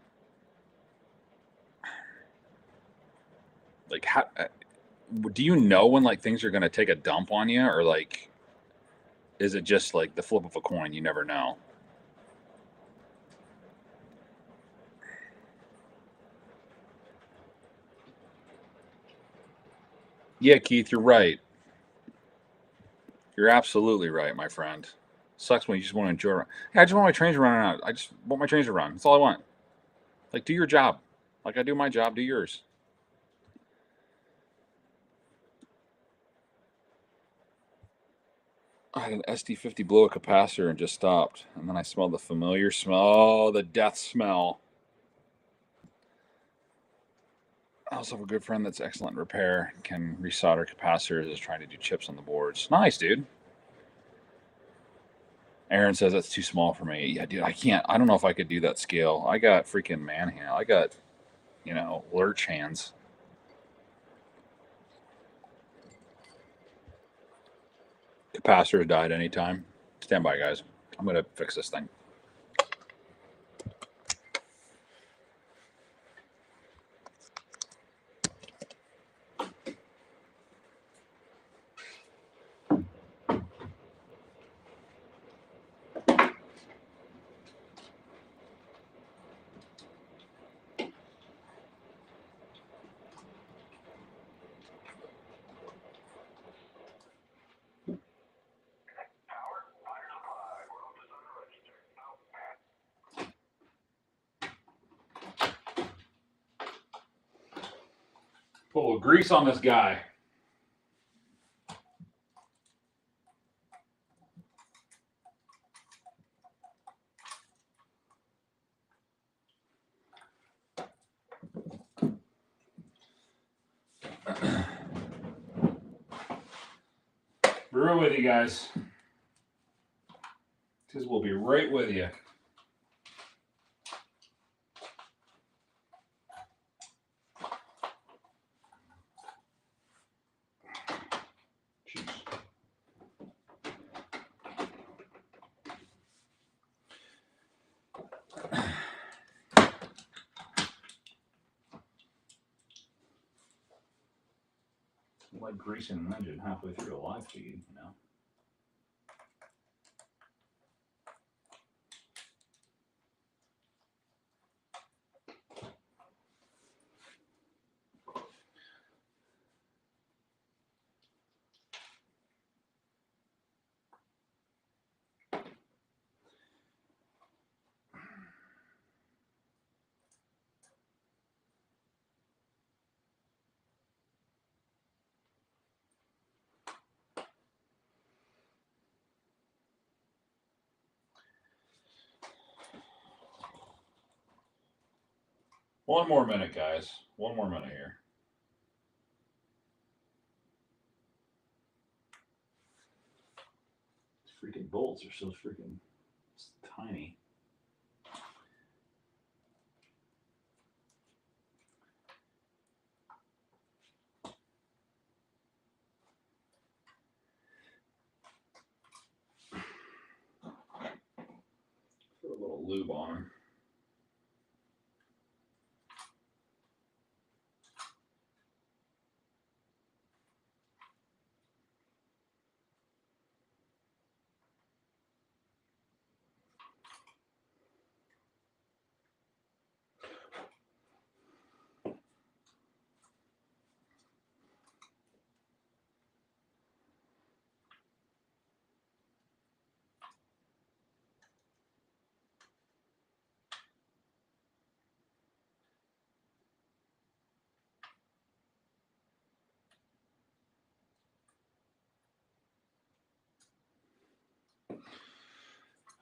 how? Do you know when like things are gonna take a dump on you, or like is it just like the flip of a coin? You never know. Yeah, Keith, you're right. You're absolutely right, my friend. Sucks when you just want to enjoy. Hey, I just want my trains running out. I just want my trains to run. That's all I want. Like, do your job. Like I do my job, do yours. I had an SD50 blow a capacitor and just stopped. And then I smelled the familiar smell. Oh, the death smell. I also have a good friend that's excellent in repair, can resolder capacitors, is trying to do chips on the boards. Nice, dude. Aaron says that's too small for me. Yeah, dude, I can't. I don't know if I could do that scale. I got freaking man hand. I got, lurch hands. Capacitor died anytime. Stand by, guys. I'm going to fix this thing. Put a little grease on this guy. Be right with you guys. Because we'll be right with you. Like greasing an engine halfway through a live feed, One more minute, guys. One more minute here. These freaking bolts are so freaking tiny. Put a little lube on them.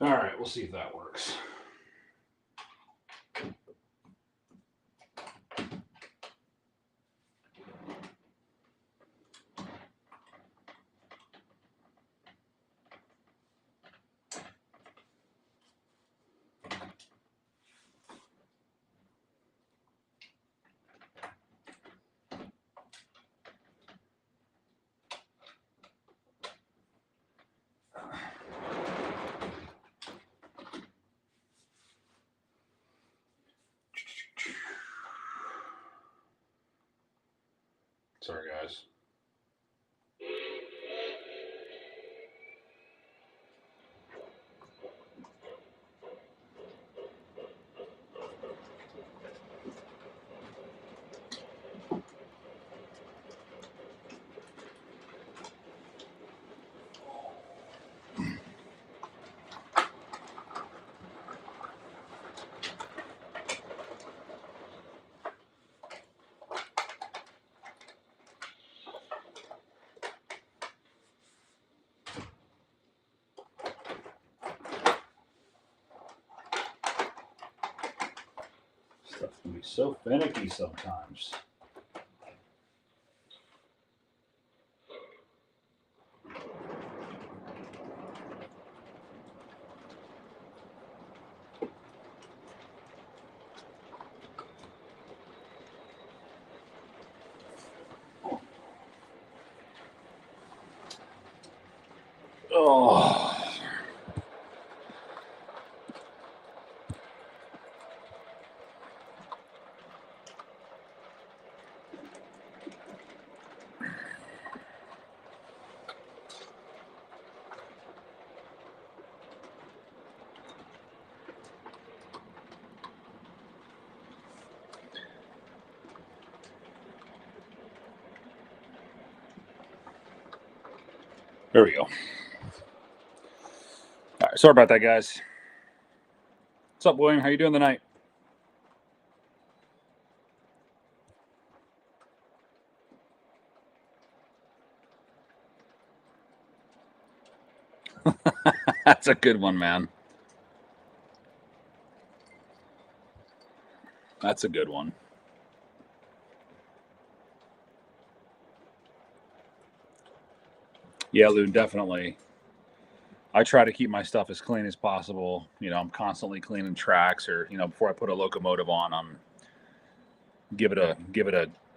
All right, we'll see if that works. Sorry, guys. Stuff can be so finicky sometimes. Oh. There we go. All right, sorry about that, guys. What's up, William? How you doing tonight? That's a good one, man. That's a good one. Yeah, Loon, definitely. I try to keep my stuff as clean as possible. You know, I'm constantly cleaning tracks, or before I put a locomotive on, I'm give it a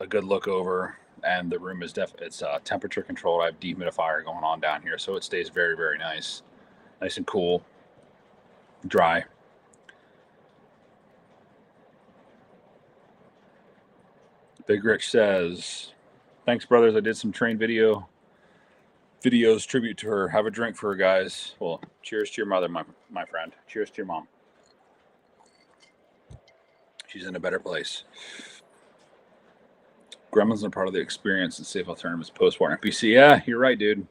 good look over. And the room is it's temperature controlled. I have dehumidifier going on down here, so it stays very, very nice and cool, dry. Big Rich says, "Thanks, brothers. I did some train videos tribute to her. Have a drink for her, guys. Well, cheers to your mother, my friend. Cheers to your mom. She's in a better place." Gremlins are part of the experience, and safe alternatives post-war NPC. Yeah, you're right, dude.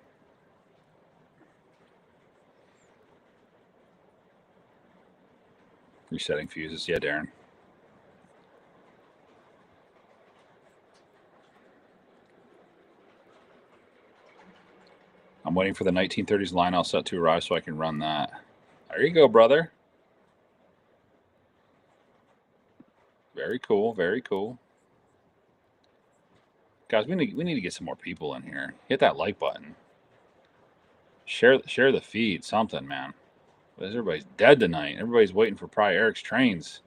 Resetting fuses. Yeah, Darren. I'm waiting for the 1930s Lionel set to arrive so I can run that. There you go, brother. Very cool. Very cool. Guys, we need to get some more people in here. Hit that like button. Share the feed. Something, man. Everybody's dead tonight. Everybody's waiting for probably Eric's trains.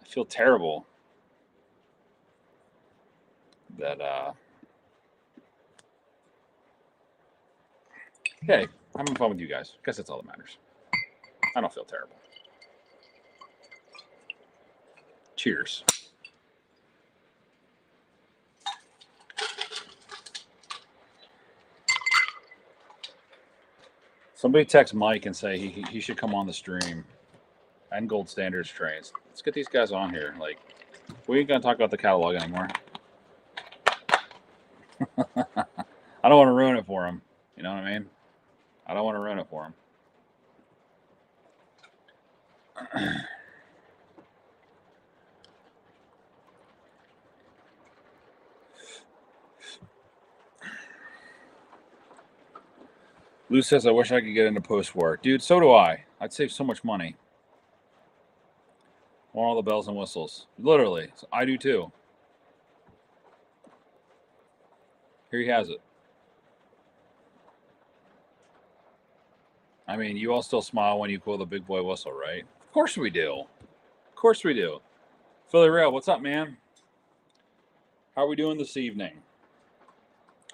I feel terrible that hey, I'm having fun with you guys. I guess that's all that matters. I don't feel terrible. Cheers. Somebody text Mike and say he should come on the stream. And Gold Standards trains. Let's get these guys on here. Like, we ain't gonna talk about the catalog anymore. I don't want to ruin it for them. You know what I mean? I don't want to ruin it for them. Lou says, I wish I could get into post-war. Dude, so do I. I'd save so much money. I want all the bells and whistles. Literally. So I do too. Here he has it. I mean, you all still smile when you pull the big boy whistle, right? Of course we do. Of course we do. Philly Rail, what's up, man? How are we doing this evening?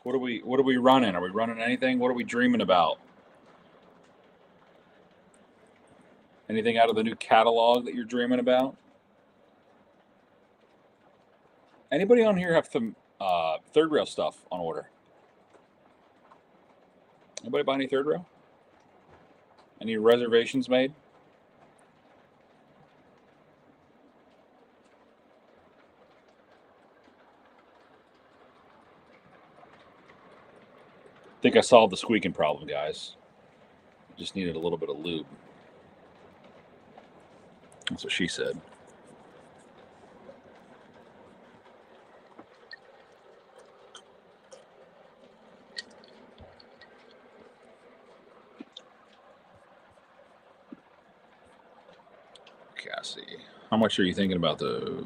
What are we running? Are we running anything? What are we dreaming about? Anything out of the new catalog that you're dreaming about? Anybody on here have some third rail stuff on order? Anybody buy any third rail? Any reservations made? I think I solved the squeaking problem, guys. Just needed a little bit of lube. That's what she said. Cassie, how much are you thinking about the...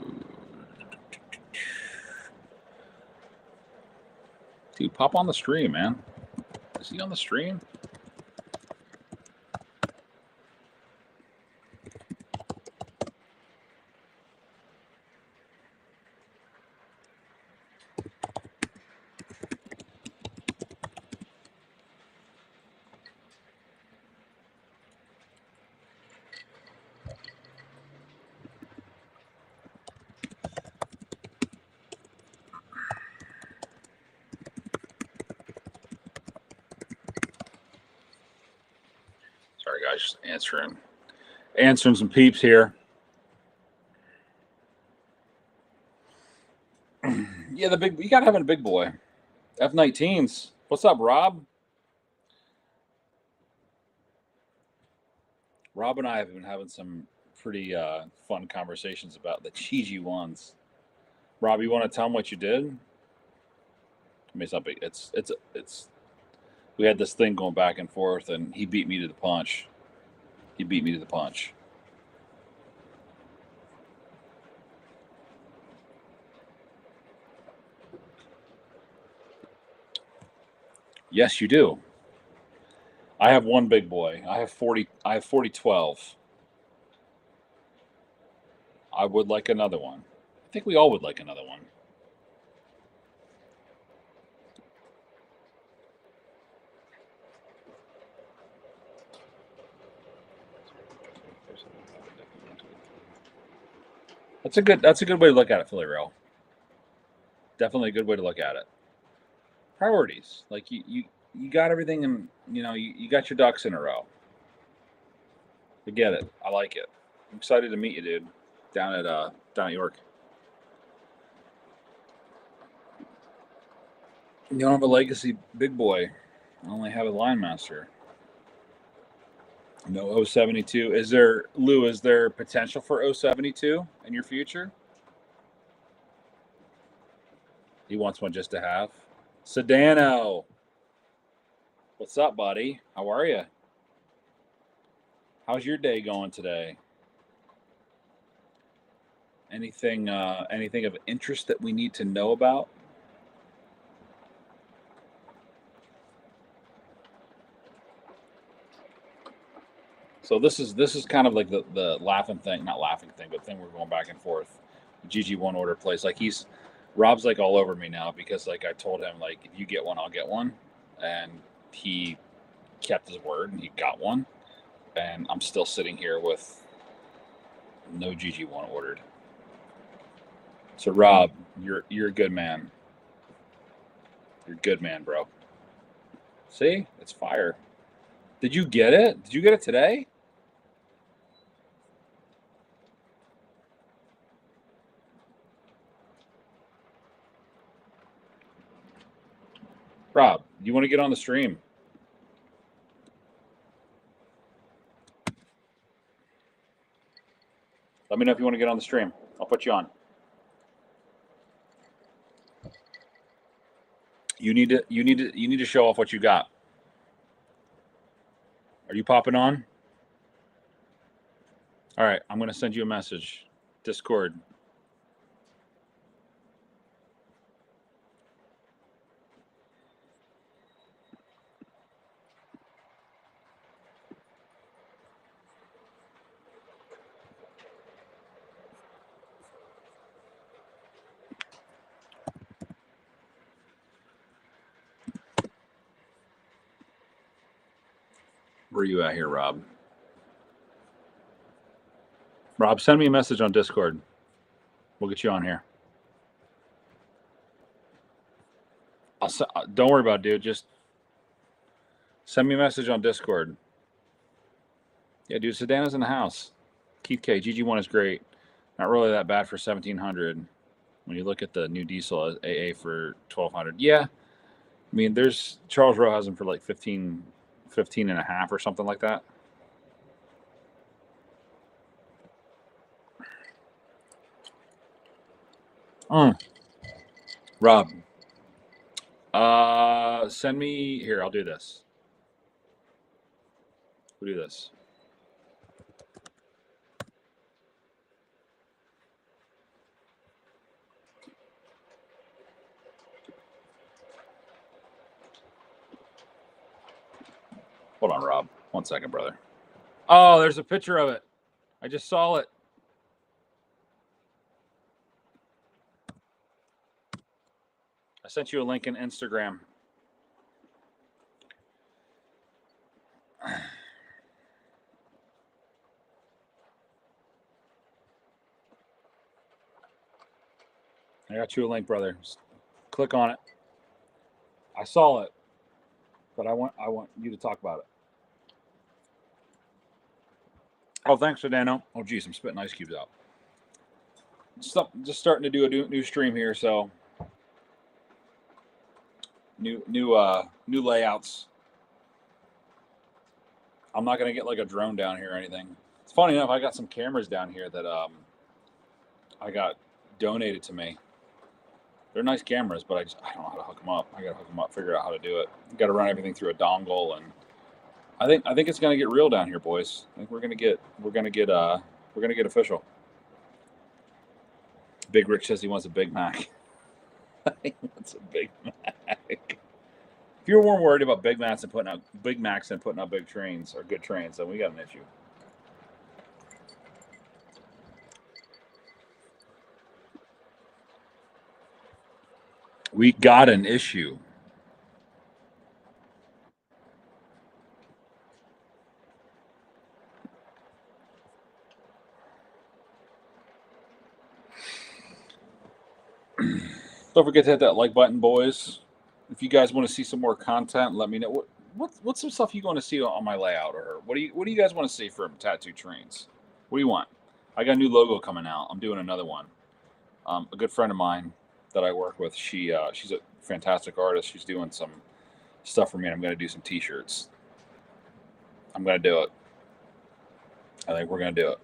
Dude, pop on the stream, man. Is he on the stream? Sorry, guys, just answering some peeps here. Yeah, you gotta have a big boy. F-19s. What's up, Rob? Rob and I have been having some pretty fun conversations about the cheesy ones. Rob, you want to tell him what you did? I mean, it's not big. It's. We had this thing going back and forth, and he beat me to the punch. Yes, you do. I have one big boy. I have 4012. I would like another one. I think we all would like another one. That's a good way to look at it, Philly Rail. Definitely a good way to look at it. Priorities. Like you got everything, and you got your ducks in a row. I get it. I like it. I'm excited to meet you, dude. Down at York. You don't have a legacy big boy. I only have a line master. No 072. Is there potential for 072 in your future? He wants one just to have. Sedano. What's up, buddy? How are you? How's your day going today? Anything of interest that we need to know about? So this is kind of like the laughing thing, not laughing thing, but thing we're going back and forth. GG1 order place. Like Rob's like all over me now because like I told him like if you get one, I'll get one, and he kept his word and he got one, and I'm still sitting here with no GG1 ordered. So Rob, you're a good man. You're a good man, bro. See, it's fire. Did you get it? Did you get it today? Rob, you want to get on the stream? Let me know if you want to get on the stream. I'll put you on. You need to show off what you got. Are you popping on? All right, I'm going to send you a message. Discord. Where are you at here, Rob? Rob, send me a message on Discord. We'll get you on here. Don't worry about it, dude. Just send me a message on Discord. Yeah, dude, Sedana's in the house. Keith K, GG1 is great. Not really that bad for 1,700. When you look at the new diesel AA for 1,200. Yeah. I mean, there's Charles Rowe has them for like 15 and a half or something like that. Rob, send me here. I'll do this. We'll do this. Hold on, Rob. 1 second, brother. Oh, there's a picture of it. I just saw it. I sent you a link in Instagram. I got you a link, brother. Just click on it. I saw it, but I want you to talk about it. Oh, thanks, Sedano. Oh, geez, I'm spitting ice cubes out. Just starting to do a new stream here, so new layouts. I'm not gonna get like a drone down here or anything. It's funny enough, I got some cameras down here that I got donated to me. They're nice cameras, but I don't know how to hook them up. I gotta hook them up, figure out how to do it. Got to run everything through a dongle, and I think it's gonna get real down here, boys. I think we're gonna get official. Big Rick says he wants a Big Mac. He wants a Big Mac. If you weren't worried about Big Macs and putting out big trains or good trains, then we got an issue. We got an issue. Don't forget to hit that like button, boys. If you guys want to see some more content, let me know. What's some stuff you want to see on my layout, or what do you guys want to see from Tattoo Trains? What do you want? I got a new logo coming out. I'm doing another one. A good friend of mine that I work with, she's a fantastic artist. She's doing some stuff for me, and I'm going to do some T-shirts. I'm going to do it. I think we're going to do it.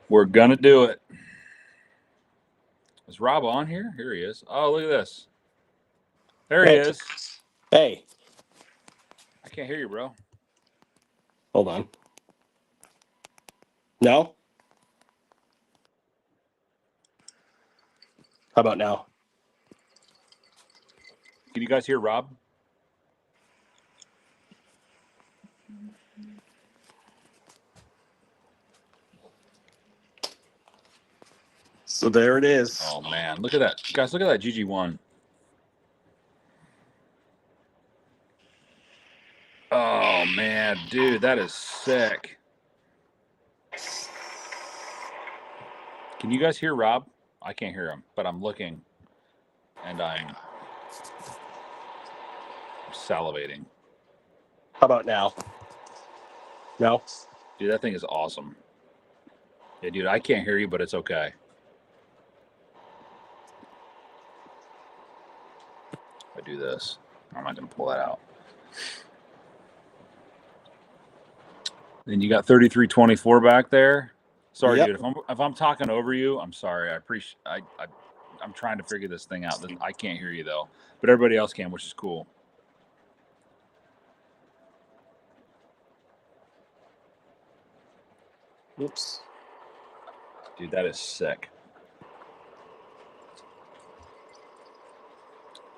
We're going to do it. Is Rob on here? Here he is. Oh, look at this. There he is. Hey. I can't hear you, bro. Hold on. No? How about now? Can you guys hear Rob? So there it is. Oh, man. Look at that. Guys, look at that GG1. Oh, man. Dude, that is sick. Can you guys hear Rob? I can't hear him, but I'm looking, and I'm salivating. How about now? No? Dude, that thing is awesome. Yeah, dude, I can't hear you, but it's okay. If I do this, I'm not going to pull that out. Then you got 3324 back there. Sorry, Yep. dude. If I'm talking over you, I'm sorry. I appreciate. I'm trying to figure this thing out. I can't hear you though, but everybody else can, which is cool. Oops. Dude, that is sick.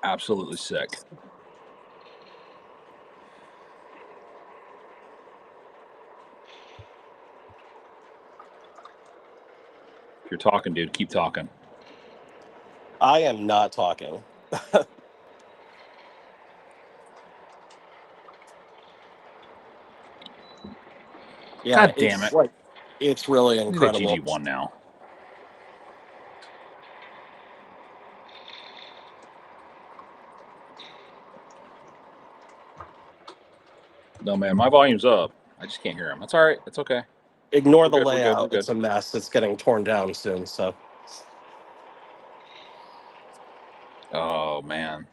Absolutely sick. If you're talking, dude, keep talking. I am not talking. Yeah, God damn it's it. like it's really I need a incredible. GG1 now. No, man, my volume's up. I just can't hear him. That's all right. It's okay. Ignore the We're good. layout. We're good. It's a mess. It's getting torn down soon. So Oh, man.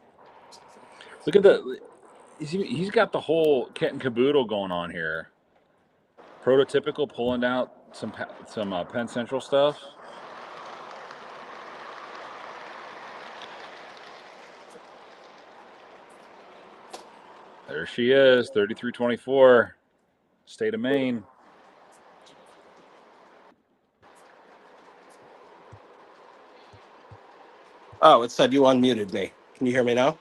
Look at the... He's got the whole kit and caboodle going on here. Prototypical, pulling out some Penn Central stuff. There she is, 3324, state of Maine. oh, it said you unmuted me. Can you hear me now?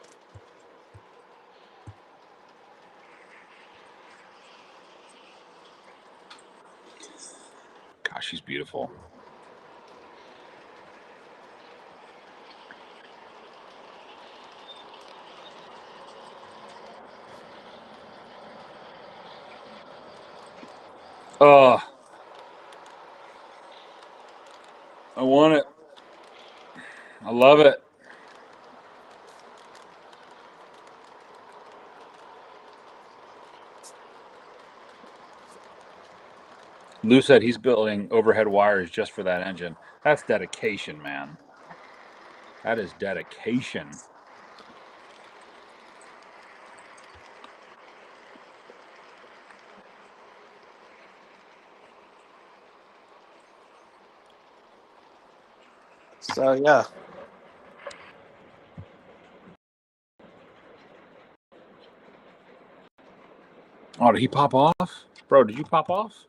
Gosh, she's beautiful. Oh, I want it. I love it. Lou said he's building overhead wires just for that engine. That's dedication, man. That is dedication. So yeah. Oh, did he pop off? Bro, did you pop off?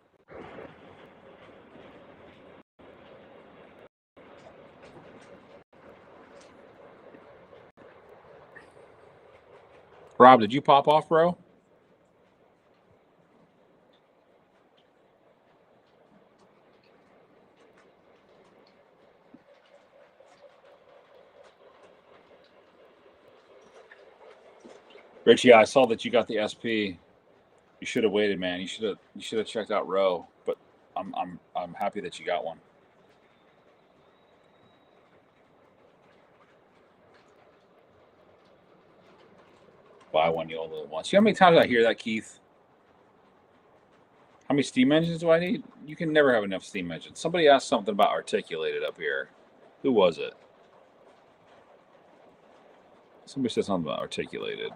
Rob, did you pop off, bro? Richie, I saw that you got the SP. You should have waited, man. You should have checked out Row. But I'm happy that you got one. Buy one, you only live once. You know how many times I hear that, Keith? How many steam engines do I need? You can never have enough steam engines. Somebody asked something about articulated up here. Who was it? Somebody said something about articulated.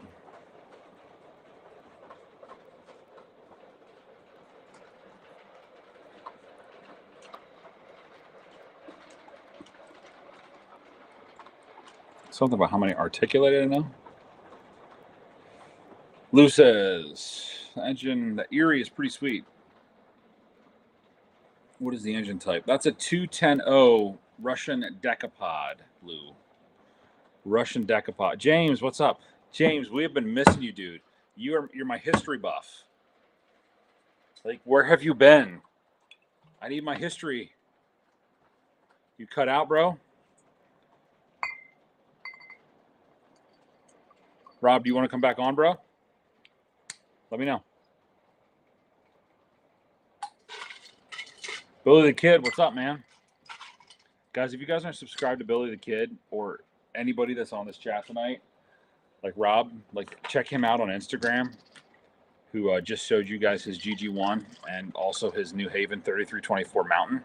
Something about how many articulated I know. Lou says the engine, the Erie is pretty sweet. What is the engine type? That's a 210 Russian decapod, Lou. Russian decapod. James, what's up? James, we have been missing you, dude. You're my history buff. Like, where have you been? I need my history. You cut out, bro? Rob, do you want to come back on, bro? Let me know. Billy the Kid, what's up, man? Guys, if you guys aren't subscribed to Billy the Kid or anybody that's on this chat tonight, like Rob, like check him out on Instagram, who just showed you guys his GG1 and also his New Haven 3324 Mountain.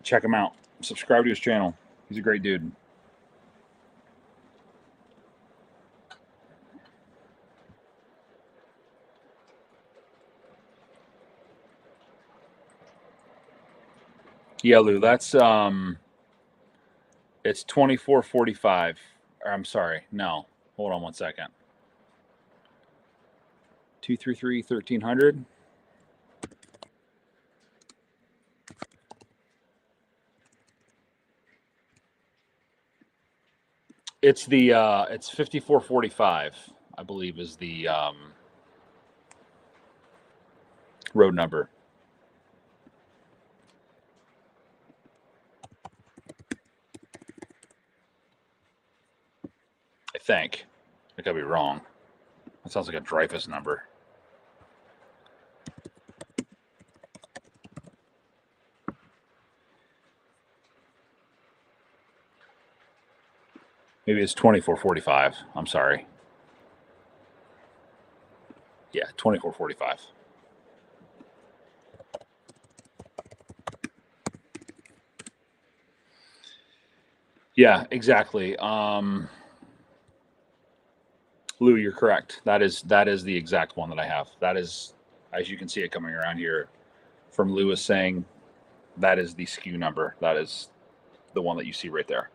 Check him out. Subscribe to his channel. He's a great dude. Yeah, Lou, that's it's 24.45. Or I'm sorry, no. Hold on one second. 233 1300. It's the it's 5445, I believe, is the road number. I think. I could be wrong. That sounds like a Dreyfus number. Maybe it's 2445. I'm sorry. Yeah, 2445. Yeah, exactly. Lou, you're correct. That is the exact one that I have. That is, as you can see it coming around here from Lewis saying, that is the SKU number. That is the one that you see right there.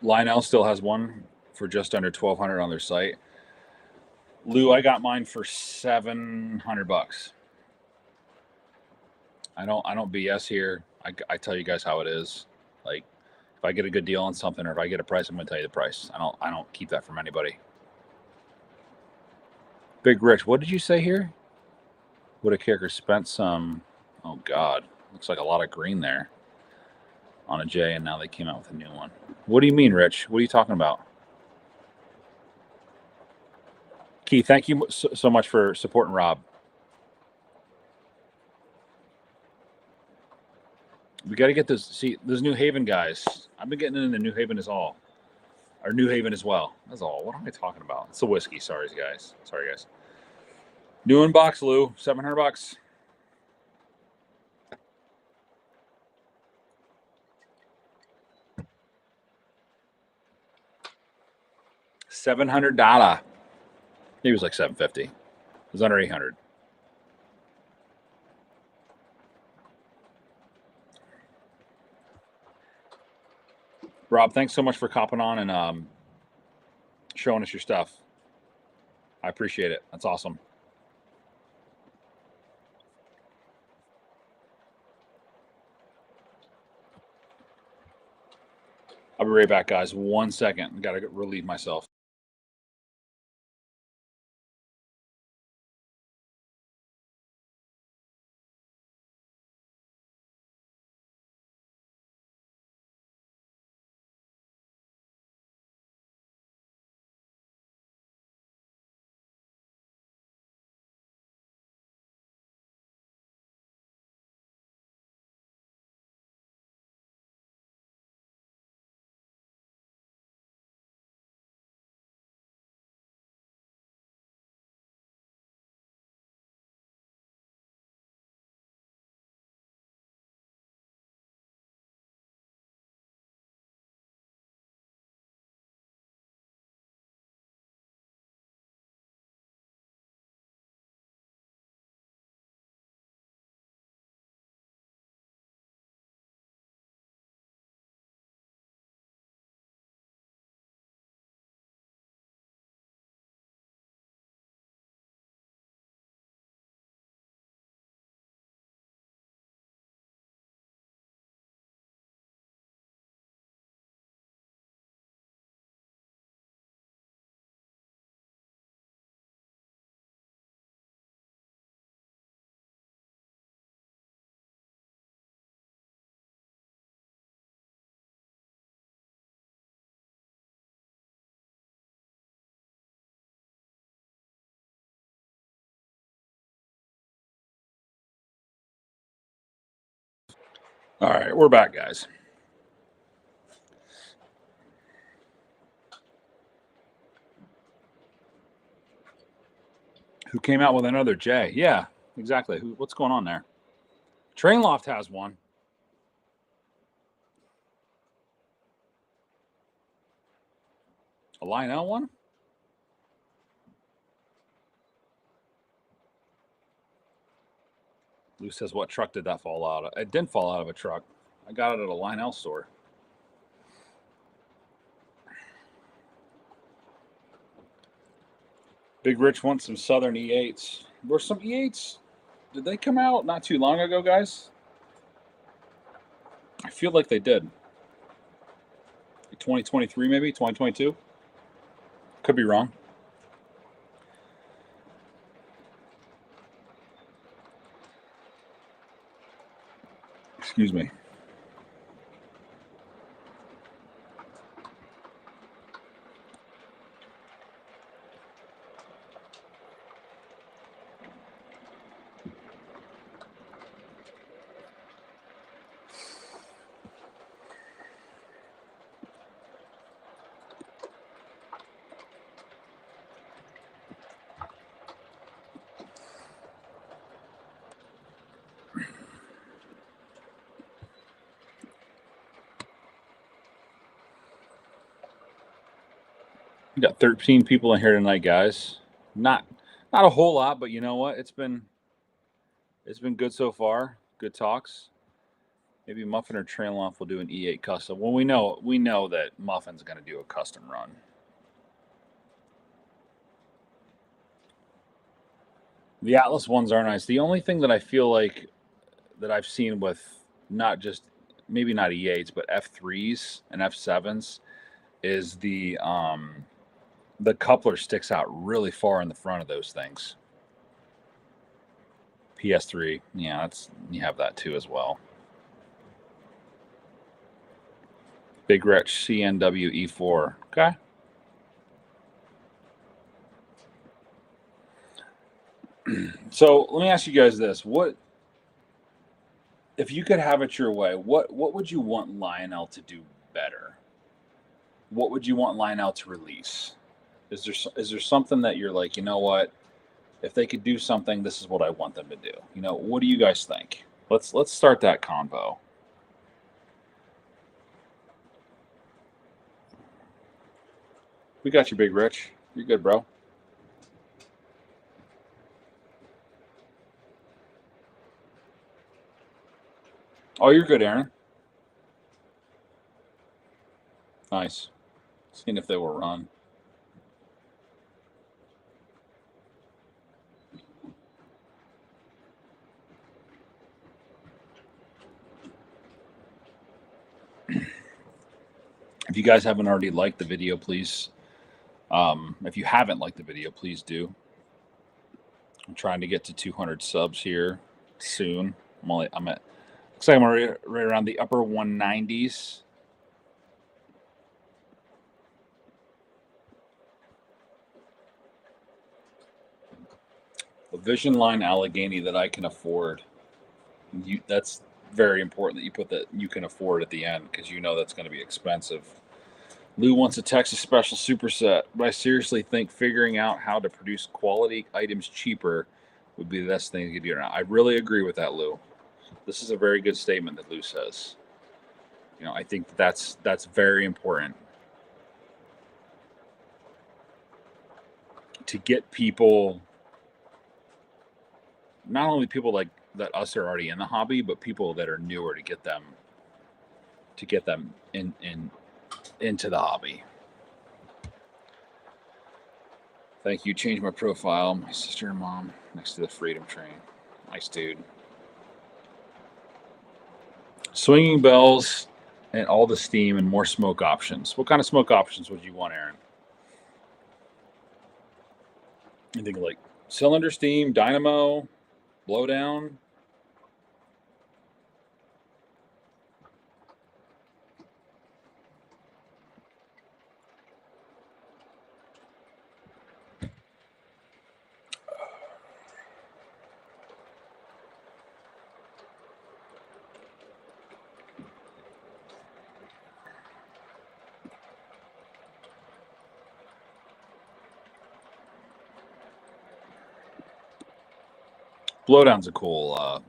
Lionel still has one for just under 1,200 on their site. Lou, I got mine for $700. I don't BS here. I tell you guys how it is. Like, if I get a good deal on something or if I get a price, I'm gonna tell you the price. I don't keep that from anybody. Big Rich, what did you say here? Would a character spent some? Oh God, looks like a lot of green there on a J, and now they came out with a new one. What do you mean, Rich? What are you talking about? Keith, thank you so much for supporting Rob. We got to get this. See, those New Haven guys. I've been getting into New Haven as all, or New Haven as well. That's all. What am I talking about? It's the whiskey. Sorry, guys. Sorry, guys. New in box, Lou. $700. $700. Maybe it was like $750. It was under 800. Rob, thanks so much for copping on and showing us your stuff. I appreciate it. That's awesome. I'll be right back, guys. 1 second. Got to relieve myself. All right, we're back, guys. Who came out with another J? Yeah, exactly. What's going on there? Train Loft has one. A Lionel one? Lou says, what truck did that fall out of? It didn't fall out of a truck. I got it at a Lionel store. Big Rich wants some Southern E8s. Were some E8s? Did they come out not too long ago, guys? I feel like they did. 2023, maybe 2022. Could be wrong. Excuse me. We got 13 people in here tonight, guys. Not a whole lot, but you know what? It's been good so far. Good talks. Maybe Muffin or Trailoff will do an E8 custom. Well, we know that Muffin's going to do a custom run. The Atlas ones are nice. The only thing that I feel like that I've seen with not just maybe not E8s but F3s and F7s is the coupler sticks out really far in the front of those things. PS3, yeah, you have that too as well. Big Rich CNW E4. Okay. So let me ask you guys this: what if you could have it your way? What would you want Lionel to do better? What would you want Lionel to release? Is there something that you're like, you know what? If they could do something, this is what I want them to do. You know, what do you guys think? Let's start that convo. We got you, Big Rich. You're good, bro. Oh, you're good, Aaron. Nice. Seeing if they will run. If you guys haven't already liked the video, please. If you haven't liked the video, please do. I'm trying to get to 200 subs here soon. I'm at. Looks like I'm right around the upper 190s. The Vision Line Allegheny that I can afford. That's very important that you put that you can afford at the end because you know that's going to be expensive. Lou wants a Texas Special superset, but I seriously think figuring out how to produce quality items cheaper would be the best thing to do now. I really agree with that, Lou. This is a very good statement that Lou says. You know, I think that's very important to get people, not only people like that us are already in the hobby, but people that are newer to get them into the hobby. Thank you. Change my profile. My sister and mom next to the Freedom Train. Nice dude. Swinging bells and all the steam and more smoke options. What kind of smoke options would you want, Aaron? Anything like cylinder steam, dynamo, blowdown? Blowdown's a cool.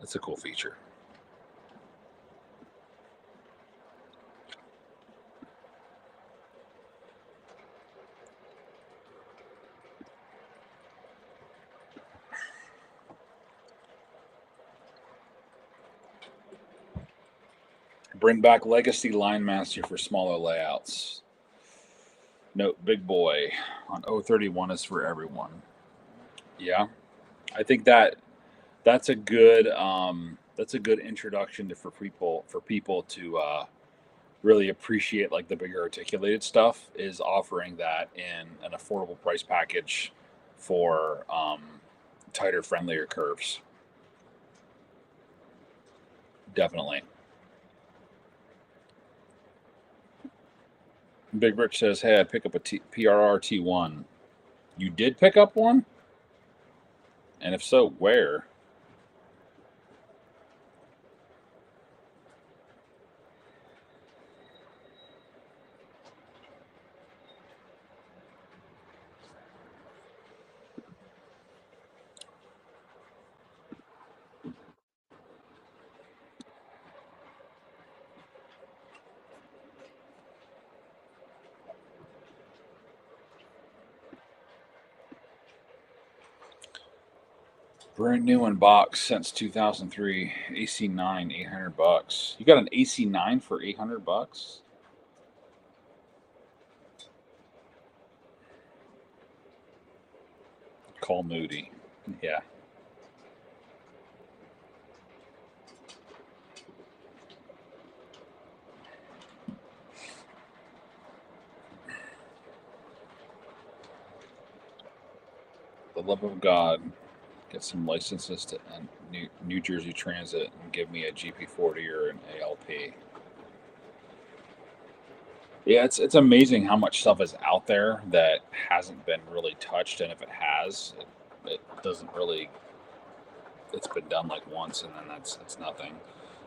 That's a cool feature. Bring back Legacy Line Master for smaller layouts. Note, big boy on 031 is for everyone. Yeah, I think that's a good introduction to, for people to really appreciate like the bigger articulated stuff, is offering that in an affordable price package for tighter, friendlier curves. Definitely. Big Rich says, "Hey, I pick up a PRR T1. You did pick up one, and if so, where?" Brand new in box since 2003. AC9, $800. You got an AC9 for $800? Call Moody. Yeah. The love of God. Get some licenses to New Jersey Transit and give me a GP40 or an ALP. Yeah, it's amazing how much stuff is out there that hasn't been really touched, and if it has, it doesn't really. It's been done like once, and then that's nothing.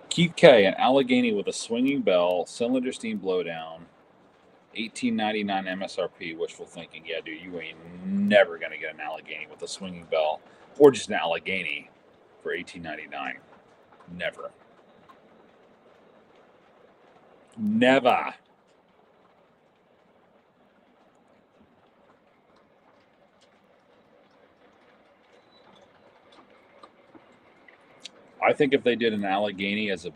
Keith K, an Allegheny with a swinging bell, cylinder steam blowdown, $18.99 MSRP. Wishful thinking. Yeah, dude, you ain't never gonna get an Allegheny with a swinging bell, or just an Allegheny for $18.99. Never. Never. I think if they did an Allegheny as a,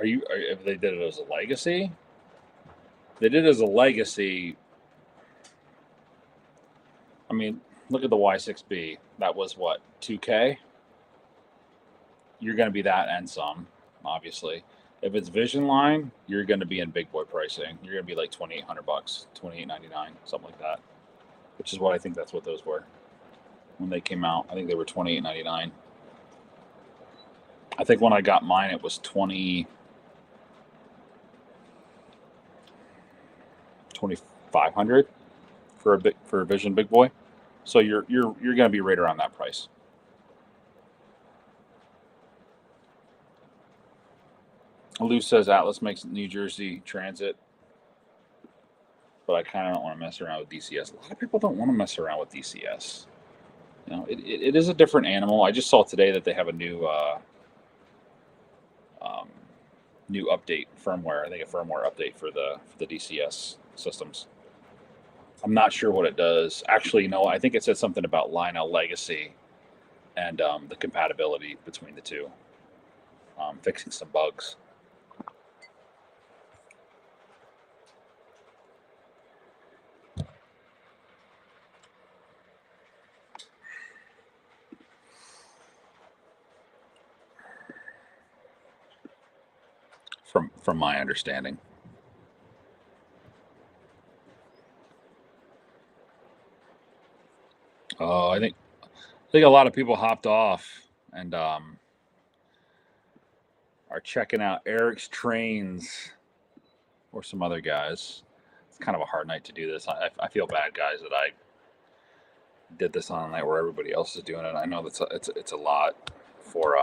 if they did it as a legacy, they did it as a legacy. I mean, look at the Y6B. That was what, 2K? You're going to be that and some, obviously. If it's Vision Line, you're going to be in big boy pricing. You're going to be like $2,800, $2,899, something like that. Which is what I think that's what those were when they came out. I think they were $2,899. I think when I got mine, it was 2,500 for a Vision big boy. So you're going to be right around that price. Lou says Atlas makes New Jersey Transit, but I kind of don't want to mess around with DCS. A lot of people don't want to mess around with DCS. You know, it is a different animal. I just saw today that they have a new new update firmware. I think a firmware update for the DCS systems. I'm not sure what it does. Actually, no, I think it said something about Lionel Legacy and the compatibility between the two, fixing some bugs. From my understanding. Oh, I think a lot of people hopped off and are checking out Eric's Trains or some other guys. It's kind of a hard night to do this. I feel bad, guys, that I did this on a night where everybody else is doing it. I know that's it's a lot for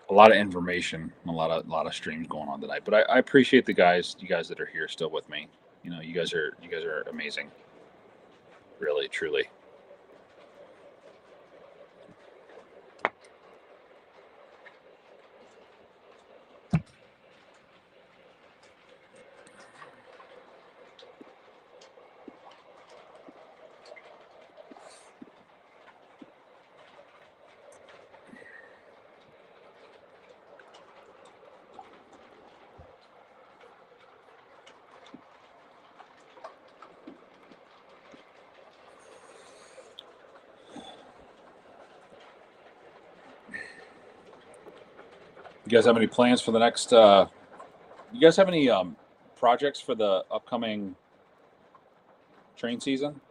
a lot of information, a lot of streams going on tonight. But I appreciate you guys that are here still with me. You know, you guys are amazing. Really, truly. You guys have any plans for the next? You guys have any projects for the upcoming train season?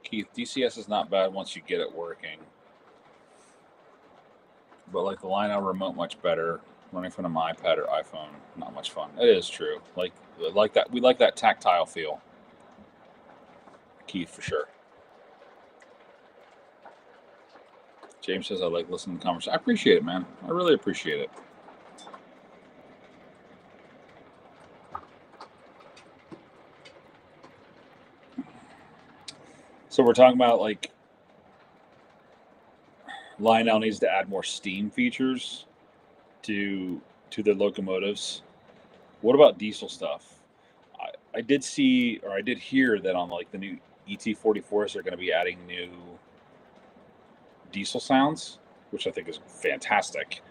Keith, DCS is not bad once you get it working, but like the Lionel remote, much better. Running from an iPad or iPhone, not much fun. It is true. Like that. We like that tactile feel. Keith, for sure. James says I like listening to the conversation. I appreciate it, man. I really appreciate it. So we're talking about like Lionel needs to add more steam features to the locomotives. What about diesel stuff? I did see, or I did hear that on like the new ET44s, they're going to be adding new diesel sounds, which I think is fantastic.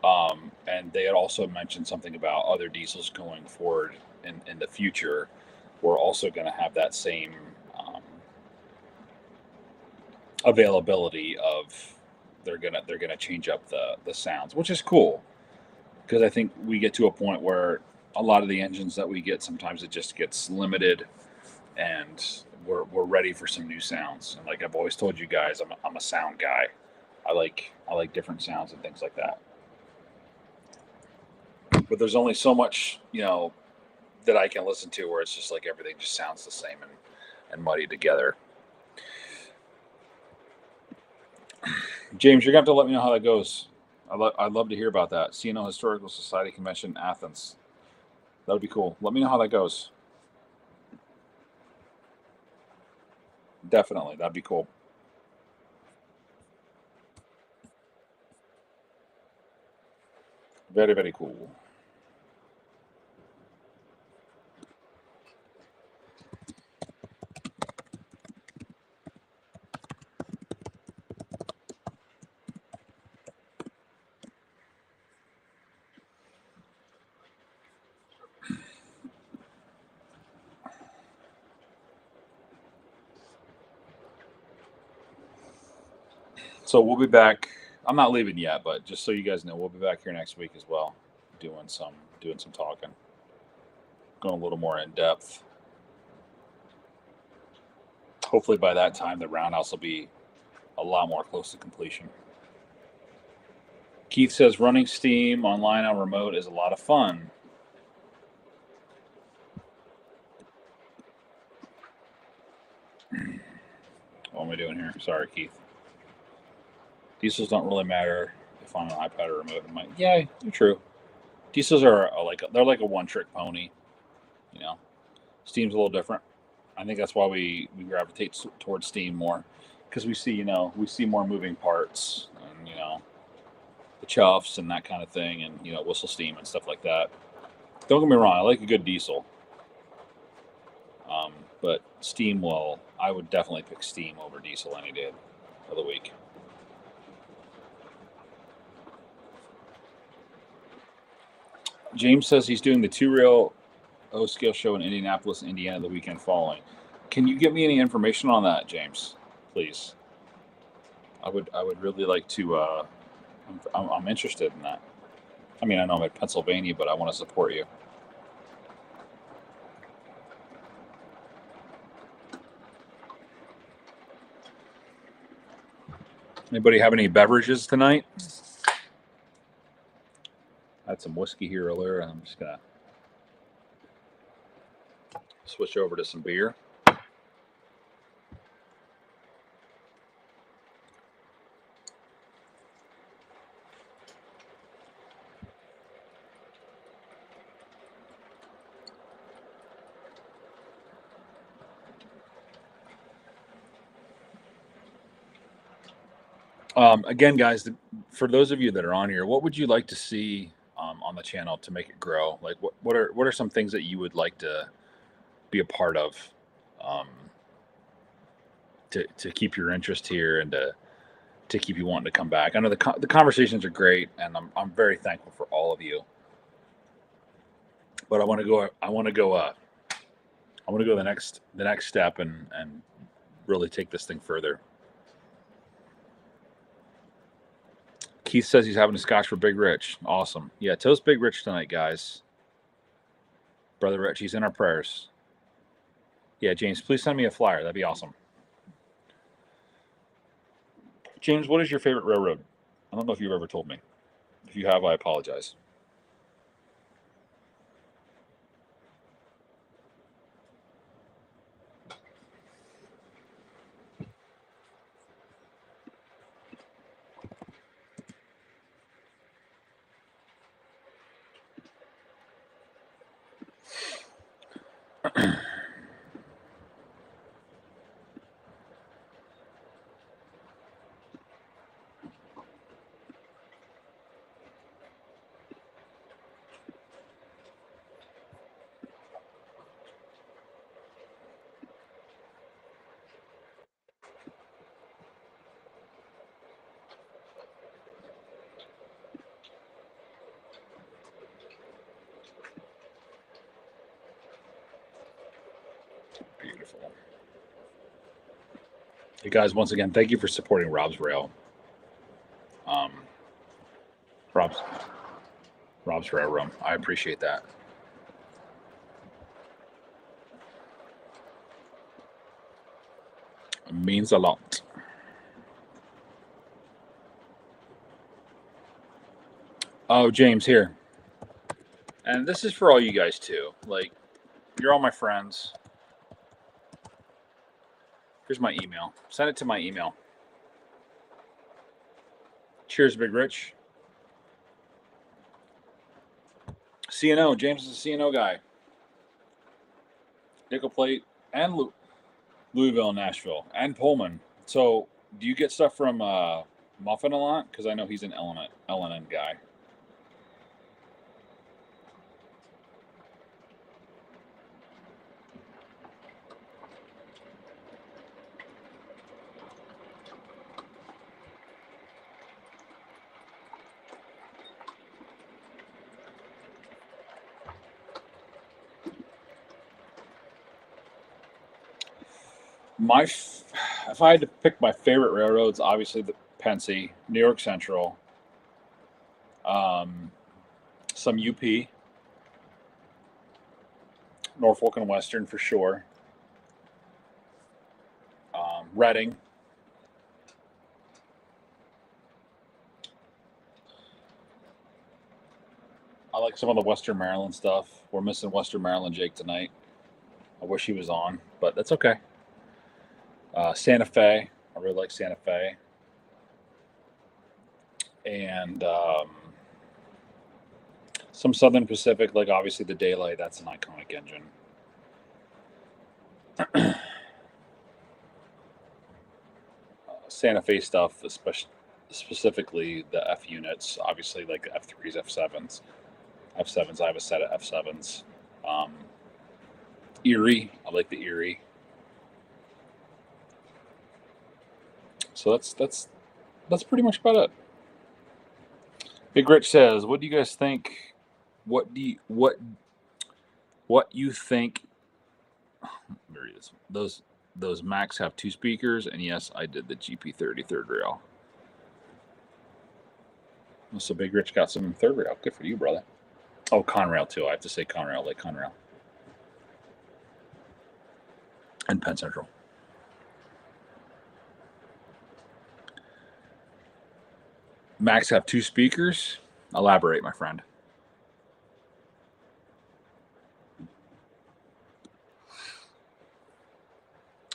And they had also mentioned something about other diesels going forward in the future. We're also going to have that same availability of they're gonna change up the sounds, which is cool because I think we get to a point where a lot of the engines that we get sometimes it just gets limited, and we're ready for some new sounds. And like I've always told you guys, I'm a sound guy. I like different sounds and things like that. But there's only so much that I can listen to where it's just like everything just sounds the same and muddy together. James, you're gonna have to let me know how that goes. I'd love to hear about that. CNO Historical Society Convention, Athens. That would be cool. Let me know how that goes. Definitely, that'd be cool. Very, very cool. So we'll be back. I'm not leaving yet, but just so you guys know, we'll be back here next week as well, doing some talking, going a little more in depth. Hopefully by that time the roundhouse will be a lot more close to completion. Keith says running Steam online on remote is a lot of fun. What am I doing here? Sorry, Keith. Diesels don't really matter if on an iPad or remote. Yeah, you're true. Diesels are they're like a one-trick pony. Steam's a little different. I think that's why we gravitate towards Steam more, because we see more moving parts and the chuffs and that kind of thing, and whistle steam and stuff like that. Don't get me wrong, I like a good diesel, but Steam I would definitely pick Steam over diesel any day of the week. James says he's doing the 2-rail O-scale show in Indianapolis, Indiana the weekend following. Can you give me any information on that, James? Please. I would really like to. I'm interested in that. I mean, I know I'm in Pennsylvania, but I want to support you. Anybody have any beverages tonight? I had some whiskey here earlier, and I'm just gonna switch over to some beer. Again, guys, for those of you that are on here, what would you like to see on the channel to make it grow? Like, what are some things that you would like to be a part of to keep your interest here and to keep you wanting to come back? I know the conversations are great, and I'm very thankful for all of you. But I want to go the next step and really take this thing further. Keith says he's having a scotch for Big Rich. Awesome. Yeah, toast Big Rich tonight, guys. Brother Rich, he's in our prayers. Yeah, James, please send me a flyer. That'd be awesome. James, what is your favorite railroad? I don't know if you've ever told me. If you have, I apologize. Beautiful. Hey guys, once again, thank you for supporting Rob's Rail. Rob's Rail Room. I appreciate that. It means a lot. Oh, James, here. And this is for all you guys too. Like, you're all my friends. Here's my email. Send it to my email. Cheers, Big Rich. CNO. James is a CNO guy. Nickel Plate and Louisville, Nashville, and Pullman. So, do you get stuff from Muffin a lot? Because I know he's an L&N guy. If I had to pick my favorite railroads, obviously the Pennsy, New York Central, some UP, Norfolk and Western for sure, Reading, I like some of the Western Maryland stuff. We're missing Western Maryland Jake tonight. I wish he was on, but that's okay. Santa Fe, I really like Santa Fe. And some Southern Pacific, like obviously the Daylight, that's an iconic engine. Santa Fe stuff, especially specifically the F units, obviously like the F3s, F7s. F7s, I have a set of F7s. Erie, I like the Erie. So that's pretty much about it. Big Rich says, "What do you guys think? What you think? There he is. Those Macs have 2 speakers, and yes, I did the GP30 third rail. So Big Rich got some third rail. Good for you, brother. Oh, Conrail too. I have to say Conrail, like Conrail, and Penn Central." Macs have 2 speakers. Elaborate, my friend.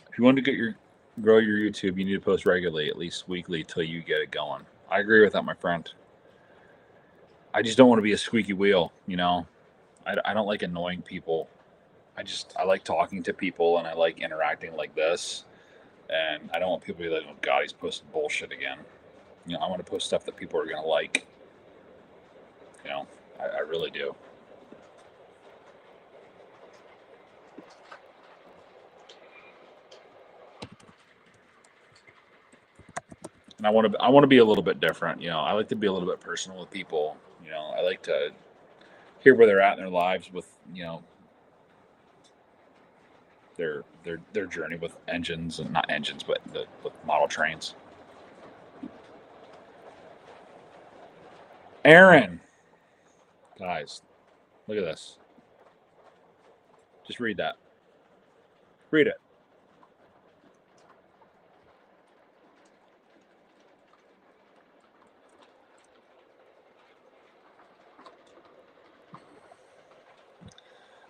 If you want to grow your YouTube, you need to post regularly, at least weekly, till you get it going. I agree with that, my friend. I just don't want to be a squeaky wheel, you know. I don't like annoying people. I like talking to people, and I like interacting like this. And I don't want people to be like, "Oh God, he's posting bullshit again." You know, I want to post stuff that people are gonna like. You know, I really do. And I want to be a little bit different. You know, I like to be a little bit personal with people. You know, I like to hear where they're at in their lives with, you know, their journey with engines, and not engines, but with model trains. Aaron, guys, look at this. Just read that. Read it.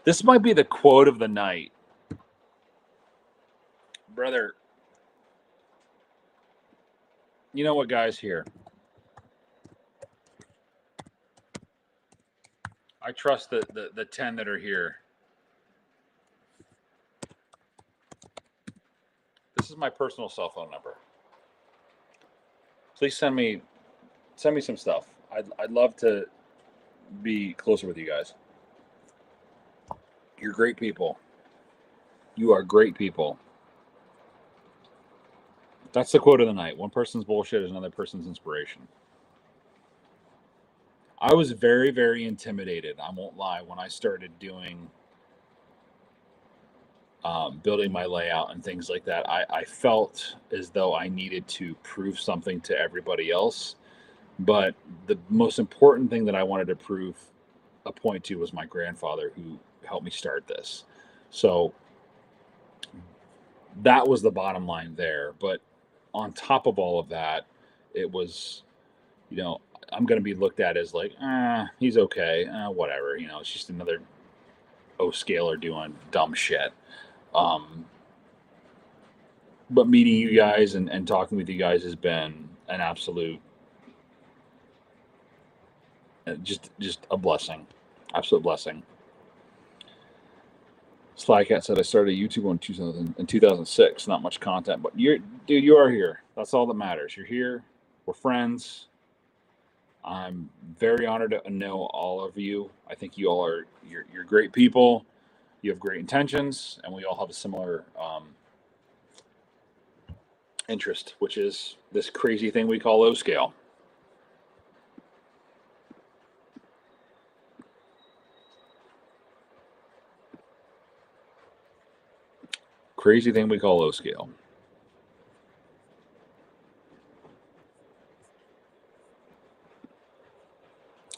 This might be the quote of the night. Brother, you know what, guys, here. I trust the 10 that are here. This is my personal cell phone number. Please send me some stuff. I'd love to be closer with you guys. You're great people. You are great people. That's the quote of the night. One person's bullshit is another person's inspiration. I was very, very intimidated. I won't lie. When I started doing building my layout and things like that, I felt as though I needed to prove something to everybody else. But the most important thing that I wanted to prove a point to was my grandfather, who helped me start this. So that was the bottom line there. But on top of all of that, it was, I'm going to be looked at as like, he's okay, whatever. It's just another O-scaler doing dumb shit. But meeting you guys and talking with you guys has been an absolute, just a blessing, absolute blessing. Slycat said I started YouTube in 2006. Not much content, but you are here. That's all that matters. You're here. We're friends. I'm very honored to know all of you. I think you all you're great people. You have great intentions, and we all have a similar interest, which is this crazy thing we call low scale. Crazy thing we call low scale.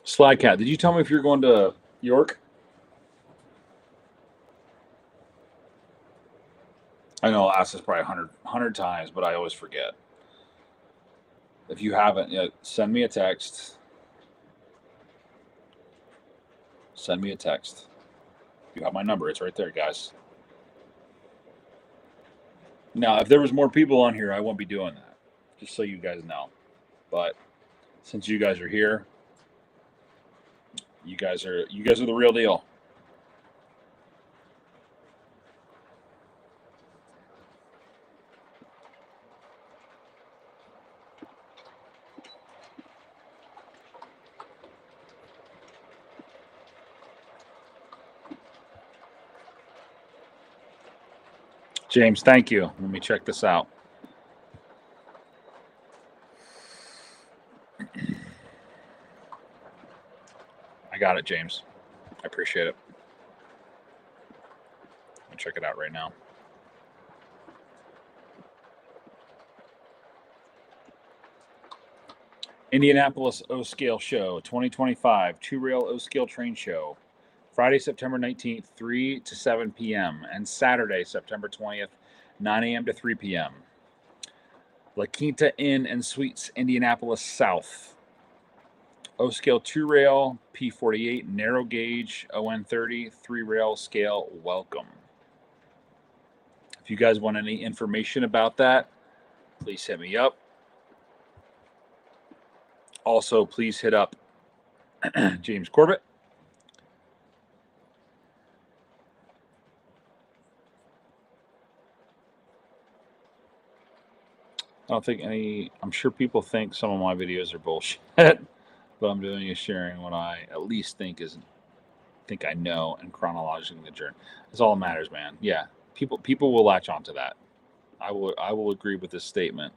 Slycat, did you tell me if you're going to York? I know I'll ask this probably 100 times, but I always forget. If you haven't yet, send me a text. Send me a text. You have my number. It's right there, guys. Now, if there was more people on here, I won't be doing that. Just so you guys know. But since you guys are here, you guys are the real deal. James, thank you. Let me check this out. I got it, James. I appreciate it. I'll check it out right now. Indianapolis O-Scale Show 2025, two-rail O-Scale Train Show. Friday, September 19th, 3 to 7 p.m. and Saturday, September 20th, 9 a.m. to 3 p.m. La Quinta Inn and Suites, Indianapolis South. O-Scale 2-rail, P48, narrow gauge, ON30, 3-rail scale, welcome. If you guys want any information about that, please hit me up. Also, please hit up James Corbett. I don't think I'm sure people think some of my videos are bullshit, but I'm doing is sharing what I at least think I know and chronologically the journey. That's all that matters, man. Yeah, people will latch onto that. I will agree with this statement.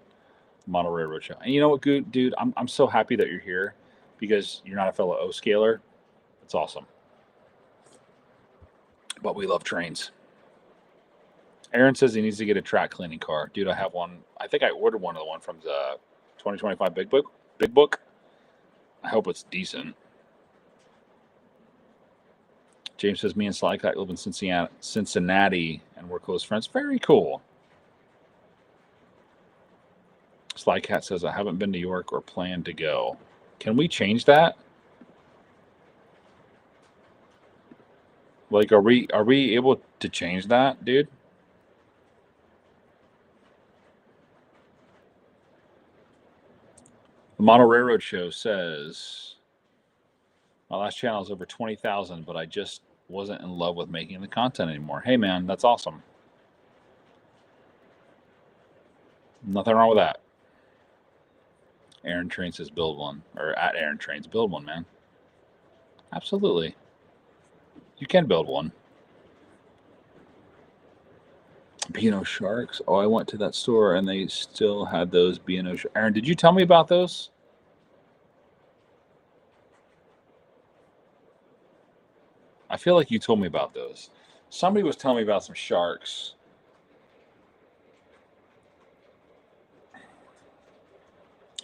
Model Railroad Show. And you know what, dude? I'm so happy that you're here because you're not a fellow O-scaler. It's awesome. But we love trains. Aaron says he needs to get a track cleaning car. Dude, I have one. I think I ordered one of the one from the 2025 Big Book. I hope it's decent. James says, me and Slycat live in Cincinnati, and we're close friends. Very cool. Slycat says, I haven't been to York or plan to go. Can we change that? Like, are we able to change that, dude? The Model Railroad Show says, my last channel is over 20,000, but I just wasn't in love with making the content anymore. Hey, man, that's awesome. Nothing wrong with that. Aaron Train says build one, or at Aaron Trains, build one, man. Absolutely. You can build one. B&O Sharks. Oh, I went to that store and they still had those B&O Sharks. Aaron, did you tell me about those? I feel like you told me about those. Somebody was telling me about some sharks.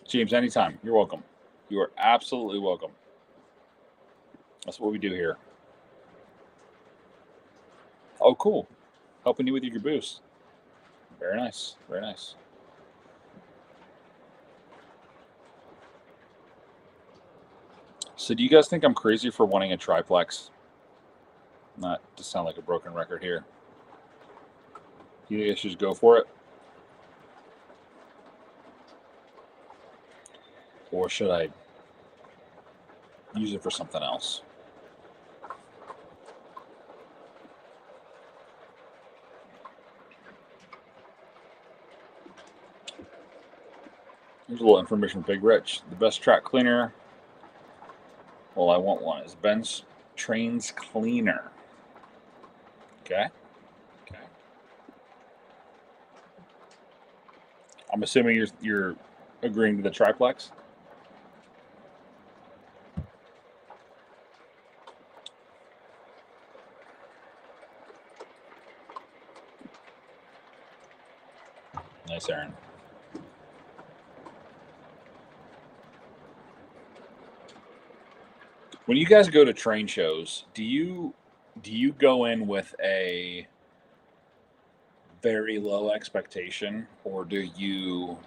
James, anytime. You're welcome. You are absolutely welcome. That's what we do here. Oh, cool. Helping you with your boost. Very nice. Very nice. So do you guys think I'm crazy for wanting a triplex? Not to sound like a broken record here. You think I should just go for it? Or should I use it for something else? Here's a little information from Big Rich. The best track cleaner, well, I want one, is Ben's Trains Cleaner. Okay. Okay. I'm assuming you're agreeing to the triplex? Nice, Aaron. When you guys go to train shows, do you go in with a very low expectation, or do you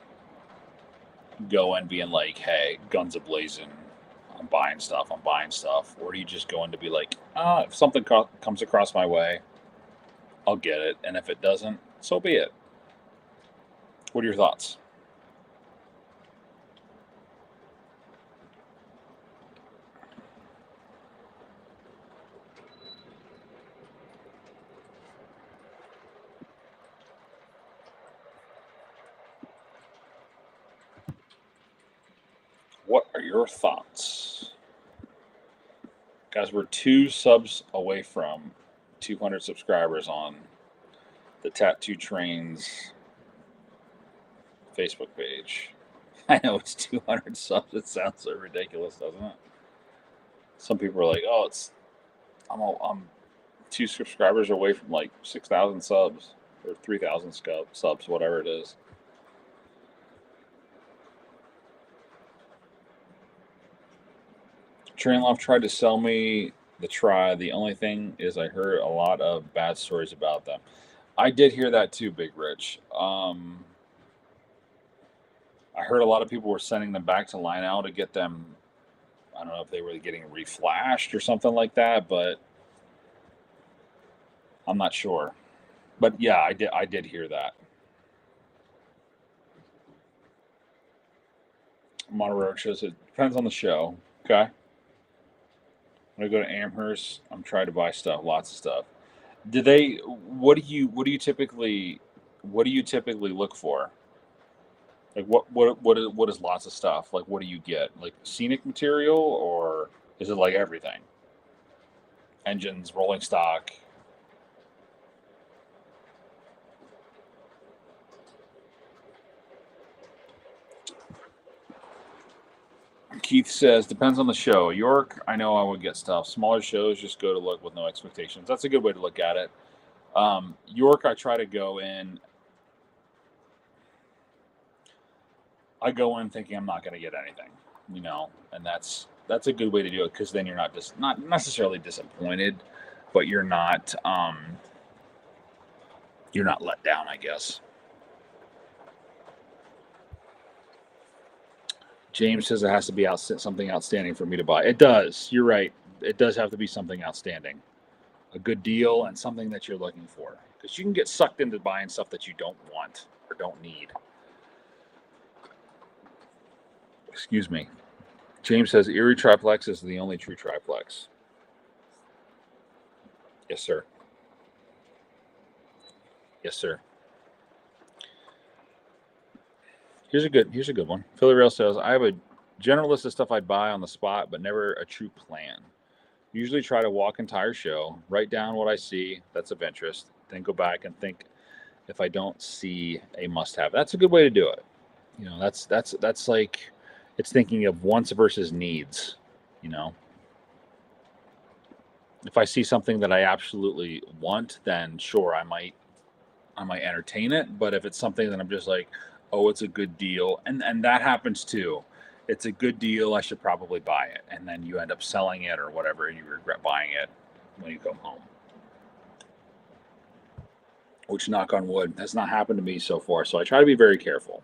go in being like, hey, guns a blazing, I'm buying stuff, or do you just go in to be like, if something comes across my way, I'll get it, and if it doesn't, so be it? What are your thoughts? What are your thoughts? Guys, we're 2 subs away from 200 subscribers on the Tattoo Trains Facebook page. I know it's 200 subs. It sounds so ridiculous, doesn't it? Some people are like, "Oh, I'm 2 subscribers away from like 6,000 subs or 3,000 subs, whatever it is." Trainloft tried to sell me the Try. The only thing is, I heard a lot of bad stories about them. I did hear that too, Big Rich. I heard a lot of people were sending them back to Lionel to get them. I don't know if they were getting reflashed or something like that, but I'm not sure. But yeah, I did hear that. Monterey shows it depends on the show. Okay. When I go to Amherst, I'm trying to buy stuff, lots of stuff. Do they? What do you typically look for? Like what is lots of stuff? Like what do you get? Like scenic material, or is it like everything? Engines, rolling stock. Keith says depends on the show. York, I know I would get stuff. Smaller shows, just go to look with no expectations. That's a good way to look at it. York, I try to go in. I go in thinking I'm not going to get anything. and that's a good way to do it, because then you're not necessarily disappointed, but you're not let down, I guess. James says it has to be something outstanding for me to buy. It does. You're right. It does have to be something outstanding, a good deal, and something that you're looking for, because you can get sucked into buying stuff that you don't want or don't need. Excuse me. James says Erie Triplex is the only true triplex. Yes, sir. Yes, sir. Here's a good one. Philly Rail says, I have a general list of stuff I'd buy on the spot, but never a true plan. Usually try to walk entire show, write down what I see that's of interest, then go back and think if I don't see a must-have. That's a good way to do it. That's like, it's thinking of wants versus needs. If I see something that I absolutely want, then sure, I might entertain it. But if it's something that I'm just like, oh, it's a good deal, and that happens too. It's a good deal, I should probably buy it, and then you end up selling it or whatever, and you regret buying it when you come home. Which, knock on wood, has not happened to me so far. So I try to be very careful.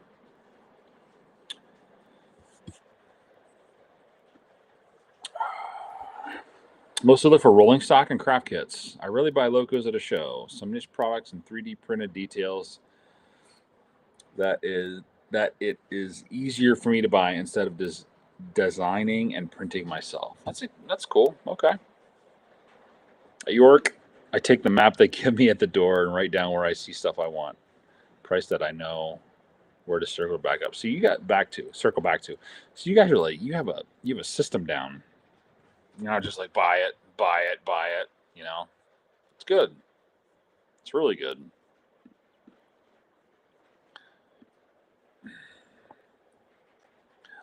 Mostly look for rolling stock and craft kits. I really buy locos at a show. Some niche products and 3D printed details that it is easier for me to buy instead of designing and printing myself. That's cool. Okay. At York, I take the map they give me at the door and write down where I see stuff I want, price that I know, where to circle back up. So you got circle back to. So you guys are like, you have a system down. Just like buy it. It's good. It's really good.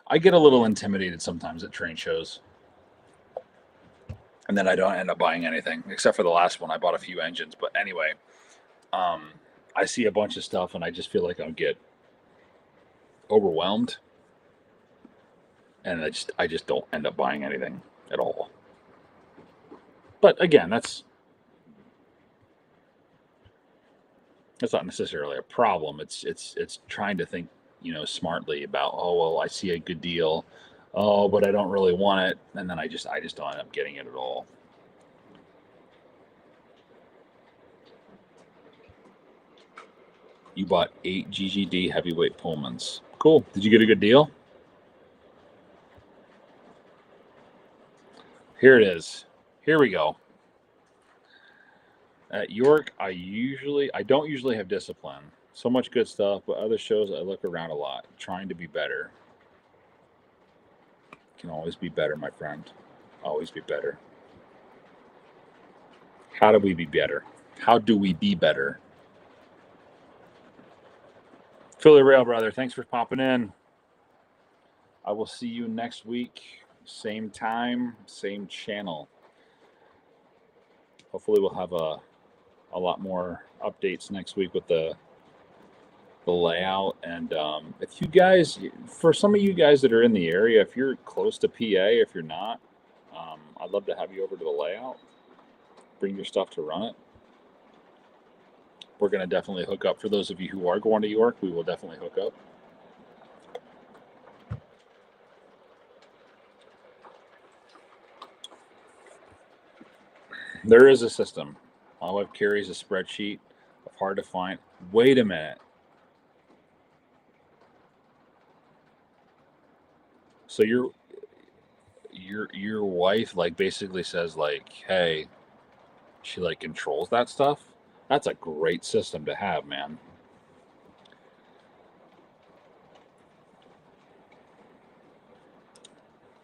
I get a little intimidated sometimes at train shows, and then I don't end up buying anything, except for the last one. I bought a few engines, but anyway, I see a bunch of stuff, and I just feel like I'll get overwhelmed, and I just don't end up buying anything at all. But again, that's not necessarily a problem. It's trying to think, smartly about, oh, well, I see a good deal, oh, but I don't really want it, and then I just don't end up getting it at all. You bought 8 GGD heavyweight Pullmans. Cool. Did you get a good deal? Here it is. Here we go. At York, I don't usually have discipline. So much good stuff, but other shows I look around a lot, trying to be better. Can always be better, my friend. Always be better. How do we be better? How do we be better? Philly Rail Brother, thanks for popping in. I will see you next week. Same time, same channel. Hopefully we'll have a lot more updates next week with the layout. And if you guys, for some of you guys that are in the area, if you're close to PA, if you're not, I'd love to have you over to the layout. Bring your stuff to run it. We're going to definitely hook up. For those of you who are going to York, we will definitely hook up. There is a system. My wife carries a spreadsheet of hard to find. Wait a minute. So your wife like basically says like, hey, she like controls that stuff. That's a great system to have, man.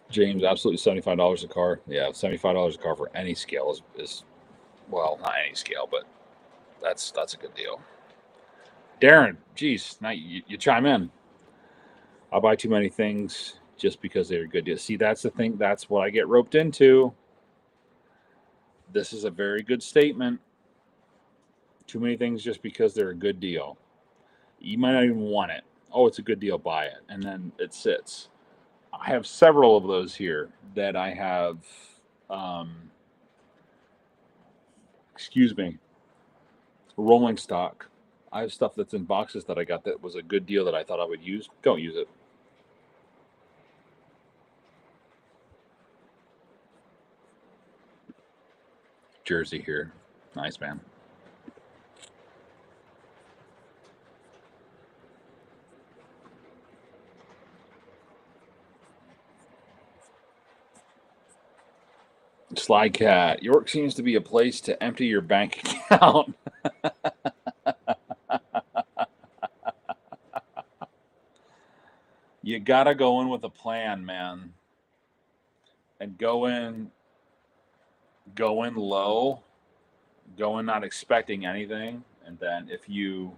James, absolutely $75 a car. Yeah, $75 a car for any scale is well, not any scale, but that's a good deal. Darren, geez, now you chime in. I buy too many things just because they're good deals. See, that's the thing. That's what I get roped into. This is a very good statement. Too many things just because they're a good deal. You might not even want it. Oh, it's a good deal, buy it. And then it sits. I have several of those here that I have. Um, excuse me, rolling stock. I have stuff that's in boxes that I got that was a good deal that I thought I would use. Don't use it. Jersey here. Nice, man. Sly Cat. York seems to be a place to empty your bank account. You gotta go in with a plan, man. And go in low, go in not expecting anything. And then if you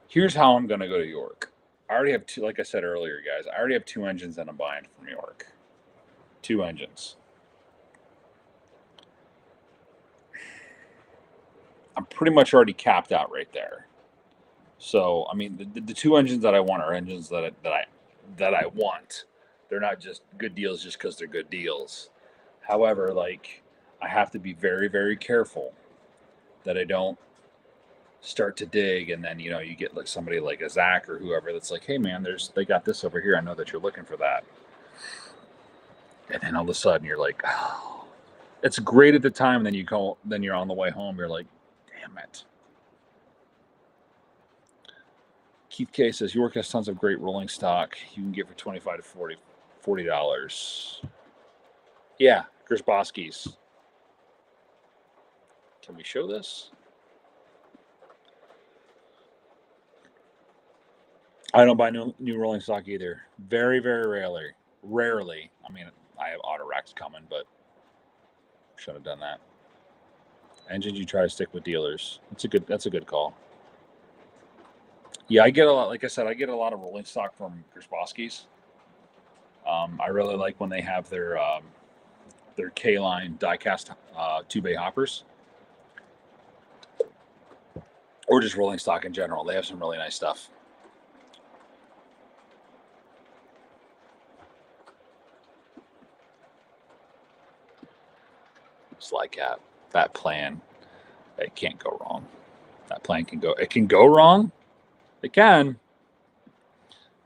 here's how I'm gonna go to York. I already have two, like I said earlier, guys, I already have 2 engines that I'm buying from York. 2 engines. I'm pretty much already capped out right there. So I mean, the 2 engines that I want are engines that I want. They're not just good deals just because they're good deals. However, like I have to be very very careful that I don't start to dig and then you get like somebody like a Zach or whoever that's like, hey man, they got this over here. I know that you're looking for that, and then all of a sudden you're like, oh, it's great at the time. Then you're on the way home. You're like, damn it. Keith K says York has tons of great rolling stock you can get for $25 to $40. Yeah, Gersbowski's. Can we show this? I don't buy new rolling stock either. Very, very rarely. Rarely. I mean, I have auto racks coming, but should have done that. Engines, you try to stick with dealers. That's a good call. Yeah, I get a lot. Like I said, I get a lot of rolling stock from Gersbowski's. I really like when they have their K-line die-cast 2-bay hoppers, or just rolling stock in general. They have some really nice stuff. Sly Cat. That plan, it can't go wrong. That plan can go. It can go wrong. It can.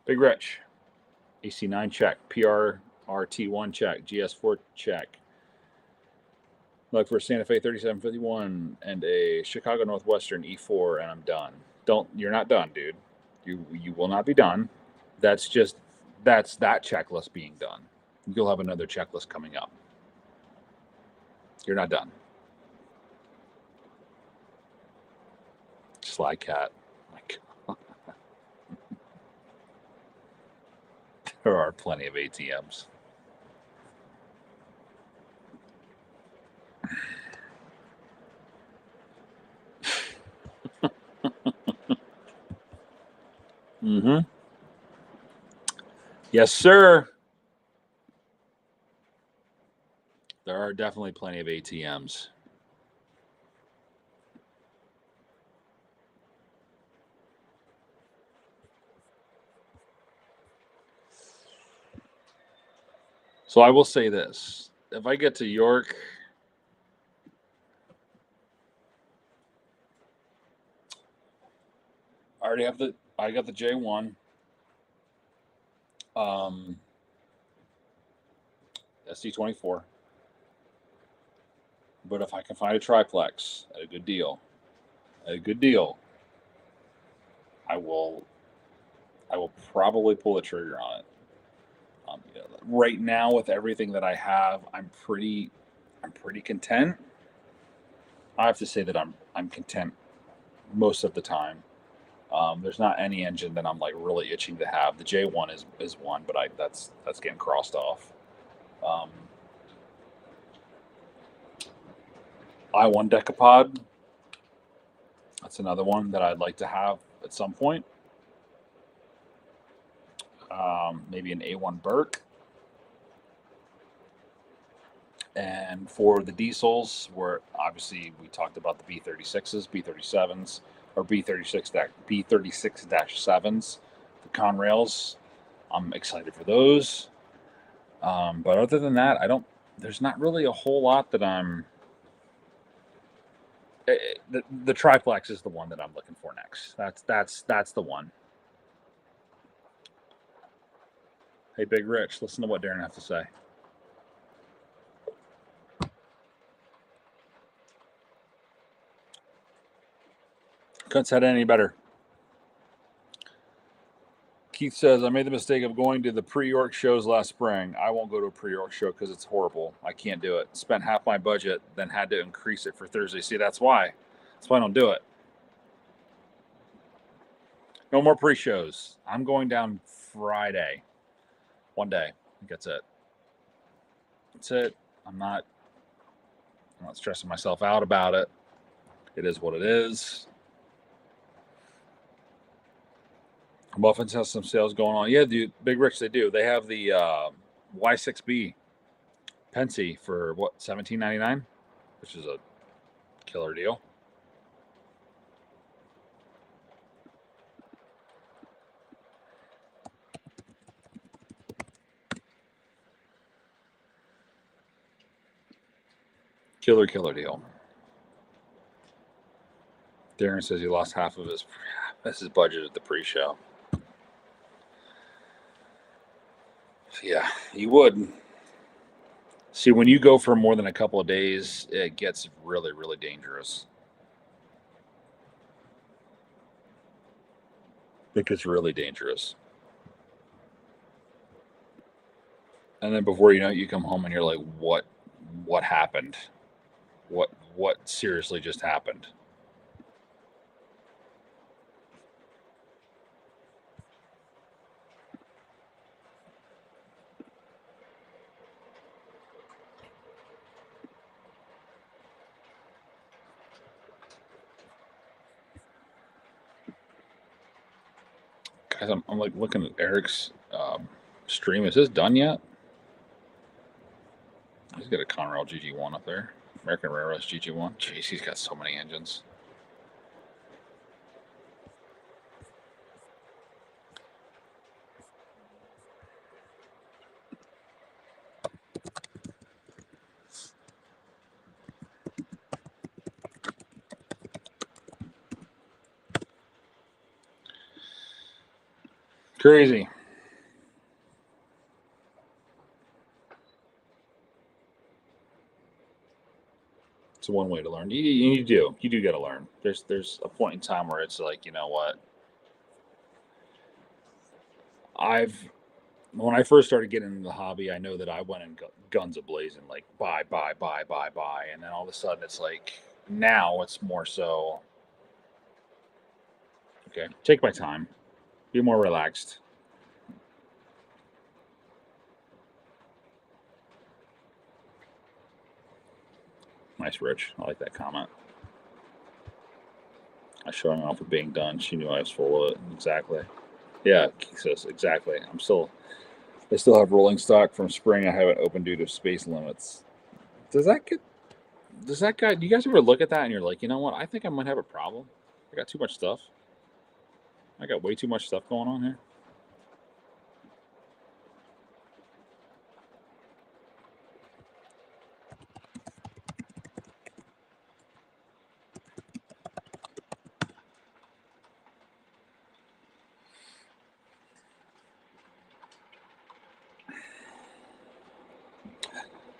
Big Rich. AC9 check. PRRT1 check. GS4 check. Look for a Santa Fe 3751 and a Chicago Northwestern E4, and I'm done. You're not done, dude. You will not be done. That's that checklist being done. You'll have another checklist coming up. You're not done. Sly Cat. My God. There are plenty of ATMs. Mm-hmm. Yes, sir. There are definitely plenty of ATMs. So I will say this. If I get to York, I got the J1. SD24. But if I can find a triplex at a good deal, I will probably pull the trigger on it. Right now, with everything that I have, I'm pretty content. I have to say that I'm content most of the time. There's not any engine that I'm like really itching to have. The J1 is one, but that's getting crossed off. I1 Decapod. That's another one that I'd like to have at some point. Maybe an A1 Burke. And for the diesels, where obviously we talked about the B36s, B37s, or B36-7s, the Conrails. I'm excited for those. But other than that, there's not really a whole lot that I'm. The triplex is the one that I'm looking for next. That's the one. Hey, Big Rich, listen to what Darren has to say. Couldn't said it any better. Keith says, I made the mistake of going to the pre-York shows last spring. I won't go to a pre-York show because it's horrible. I can't do it. Spent half my budget, then had to increase it for Thursday. See, that's why. That's why I don't do it. No more pre-shows. I'm going down Friday. One day. That's it. That's it. I'm not stressing myself out about it. It is what it is. Muffins has some sales going on. Yeah, dude, Big Rich, they do. They have the Y6B Pensy for what, $17.99, which is a killer deal. Killer deal. Darren says he lost half of his budget at the pre-show. Yeah, you would. See, when you go for more than a couple of days, it gets really, really dangerous. It gets really dangerous. And then before you know it, you come home and you're like, what happened? What seriously just happened? Guys, I'm like looking at Eric's stream. Is this done yet? He's got a Conrail GG1 up there. American Railroads GG1. Jeez, he's got so many engines. Crazy. It's one way to learn. You do got to learn. There's a point in time where it's like, you know what? When I first started getting into the hobby, I know that I went in guns a-blazing, like buy, and then all of a sudden it's like now it's more so, okay, take my time, be more relaxed. Nice, Rich. I like that comment. I showing off with being done. She knew I was full of it. Exactly. Yeah, says exactly. I still have rolling stock from spring. I haven't opened due to space limits. Do you guys ever look at that and you're like, you know what? I think I might have a problem. I got too much stuff. I got way too much stuff going on here.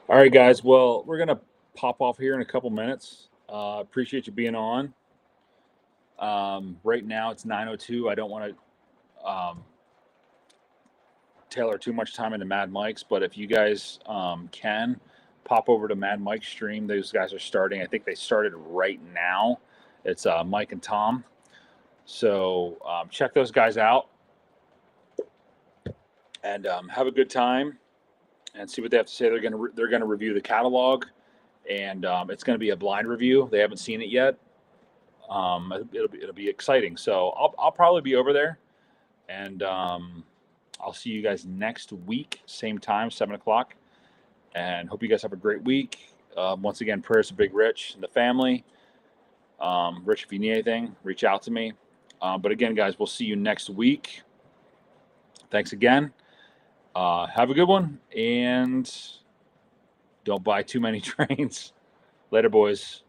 All right, guys. Well, we're going to pop off here in a couple minutes. Appreciate you being on. Right now it's 9:02. I don't want to tailor too much time into Mad Mike's, but if you guys can pop over to Mad Mike's stream, those guys are starting. I think they started right now. It's Mike and Tom. So check those guys out and have a good time and see what they have to say. They're gonna review the catalog, and it's gonna be a blind review. They haven't seen it yet. It'll be exciting. So I'll probably be over there, and I'll see you guys next week, same time, 7:00, and hope you guys have a great week. Once again, prayers to Big Rich and the family. Rich, if you need anything, reach out to me. But again, guys, we'll see you next week. Thanks again. Have a good one, and don't buy too many trains. Later, boys.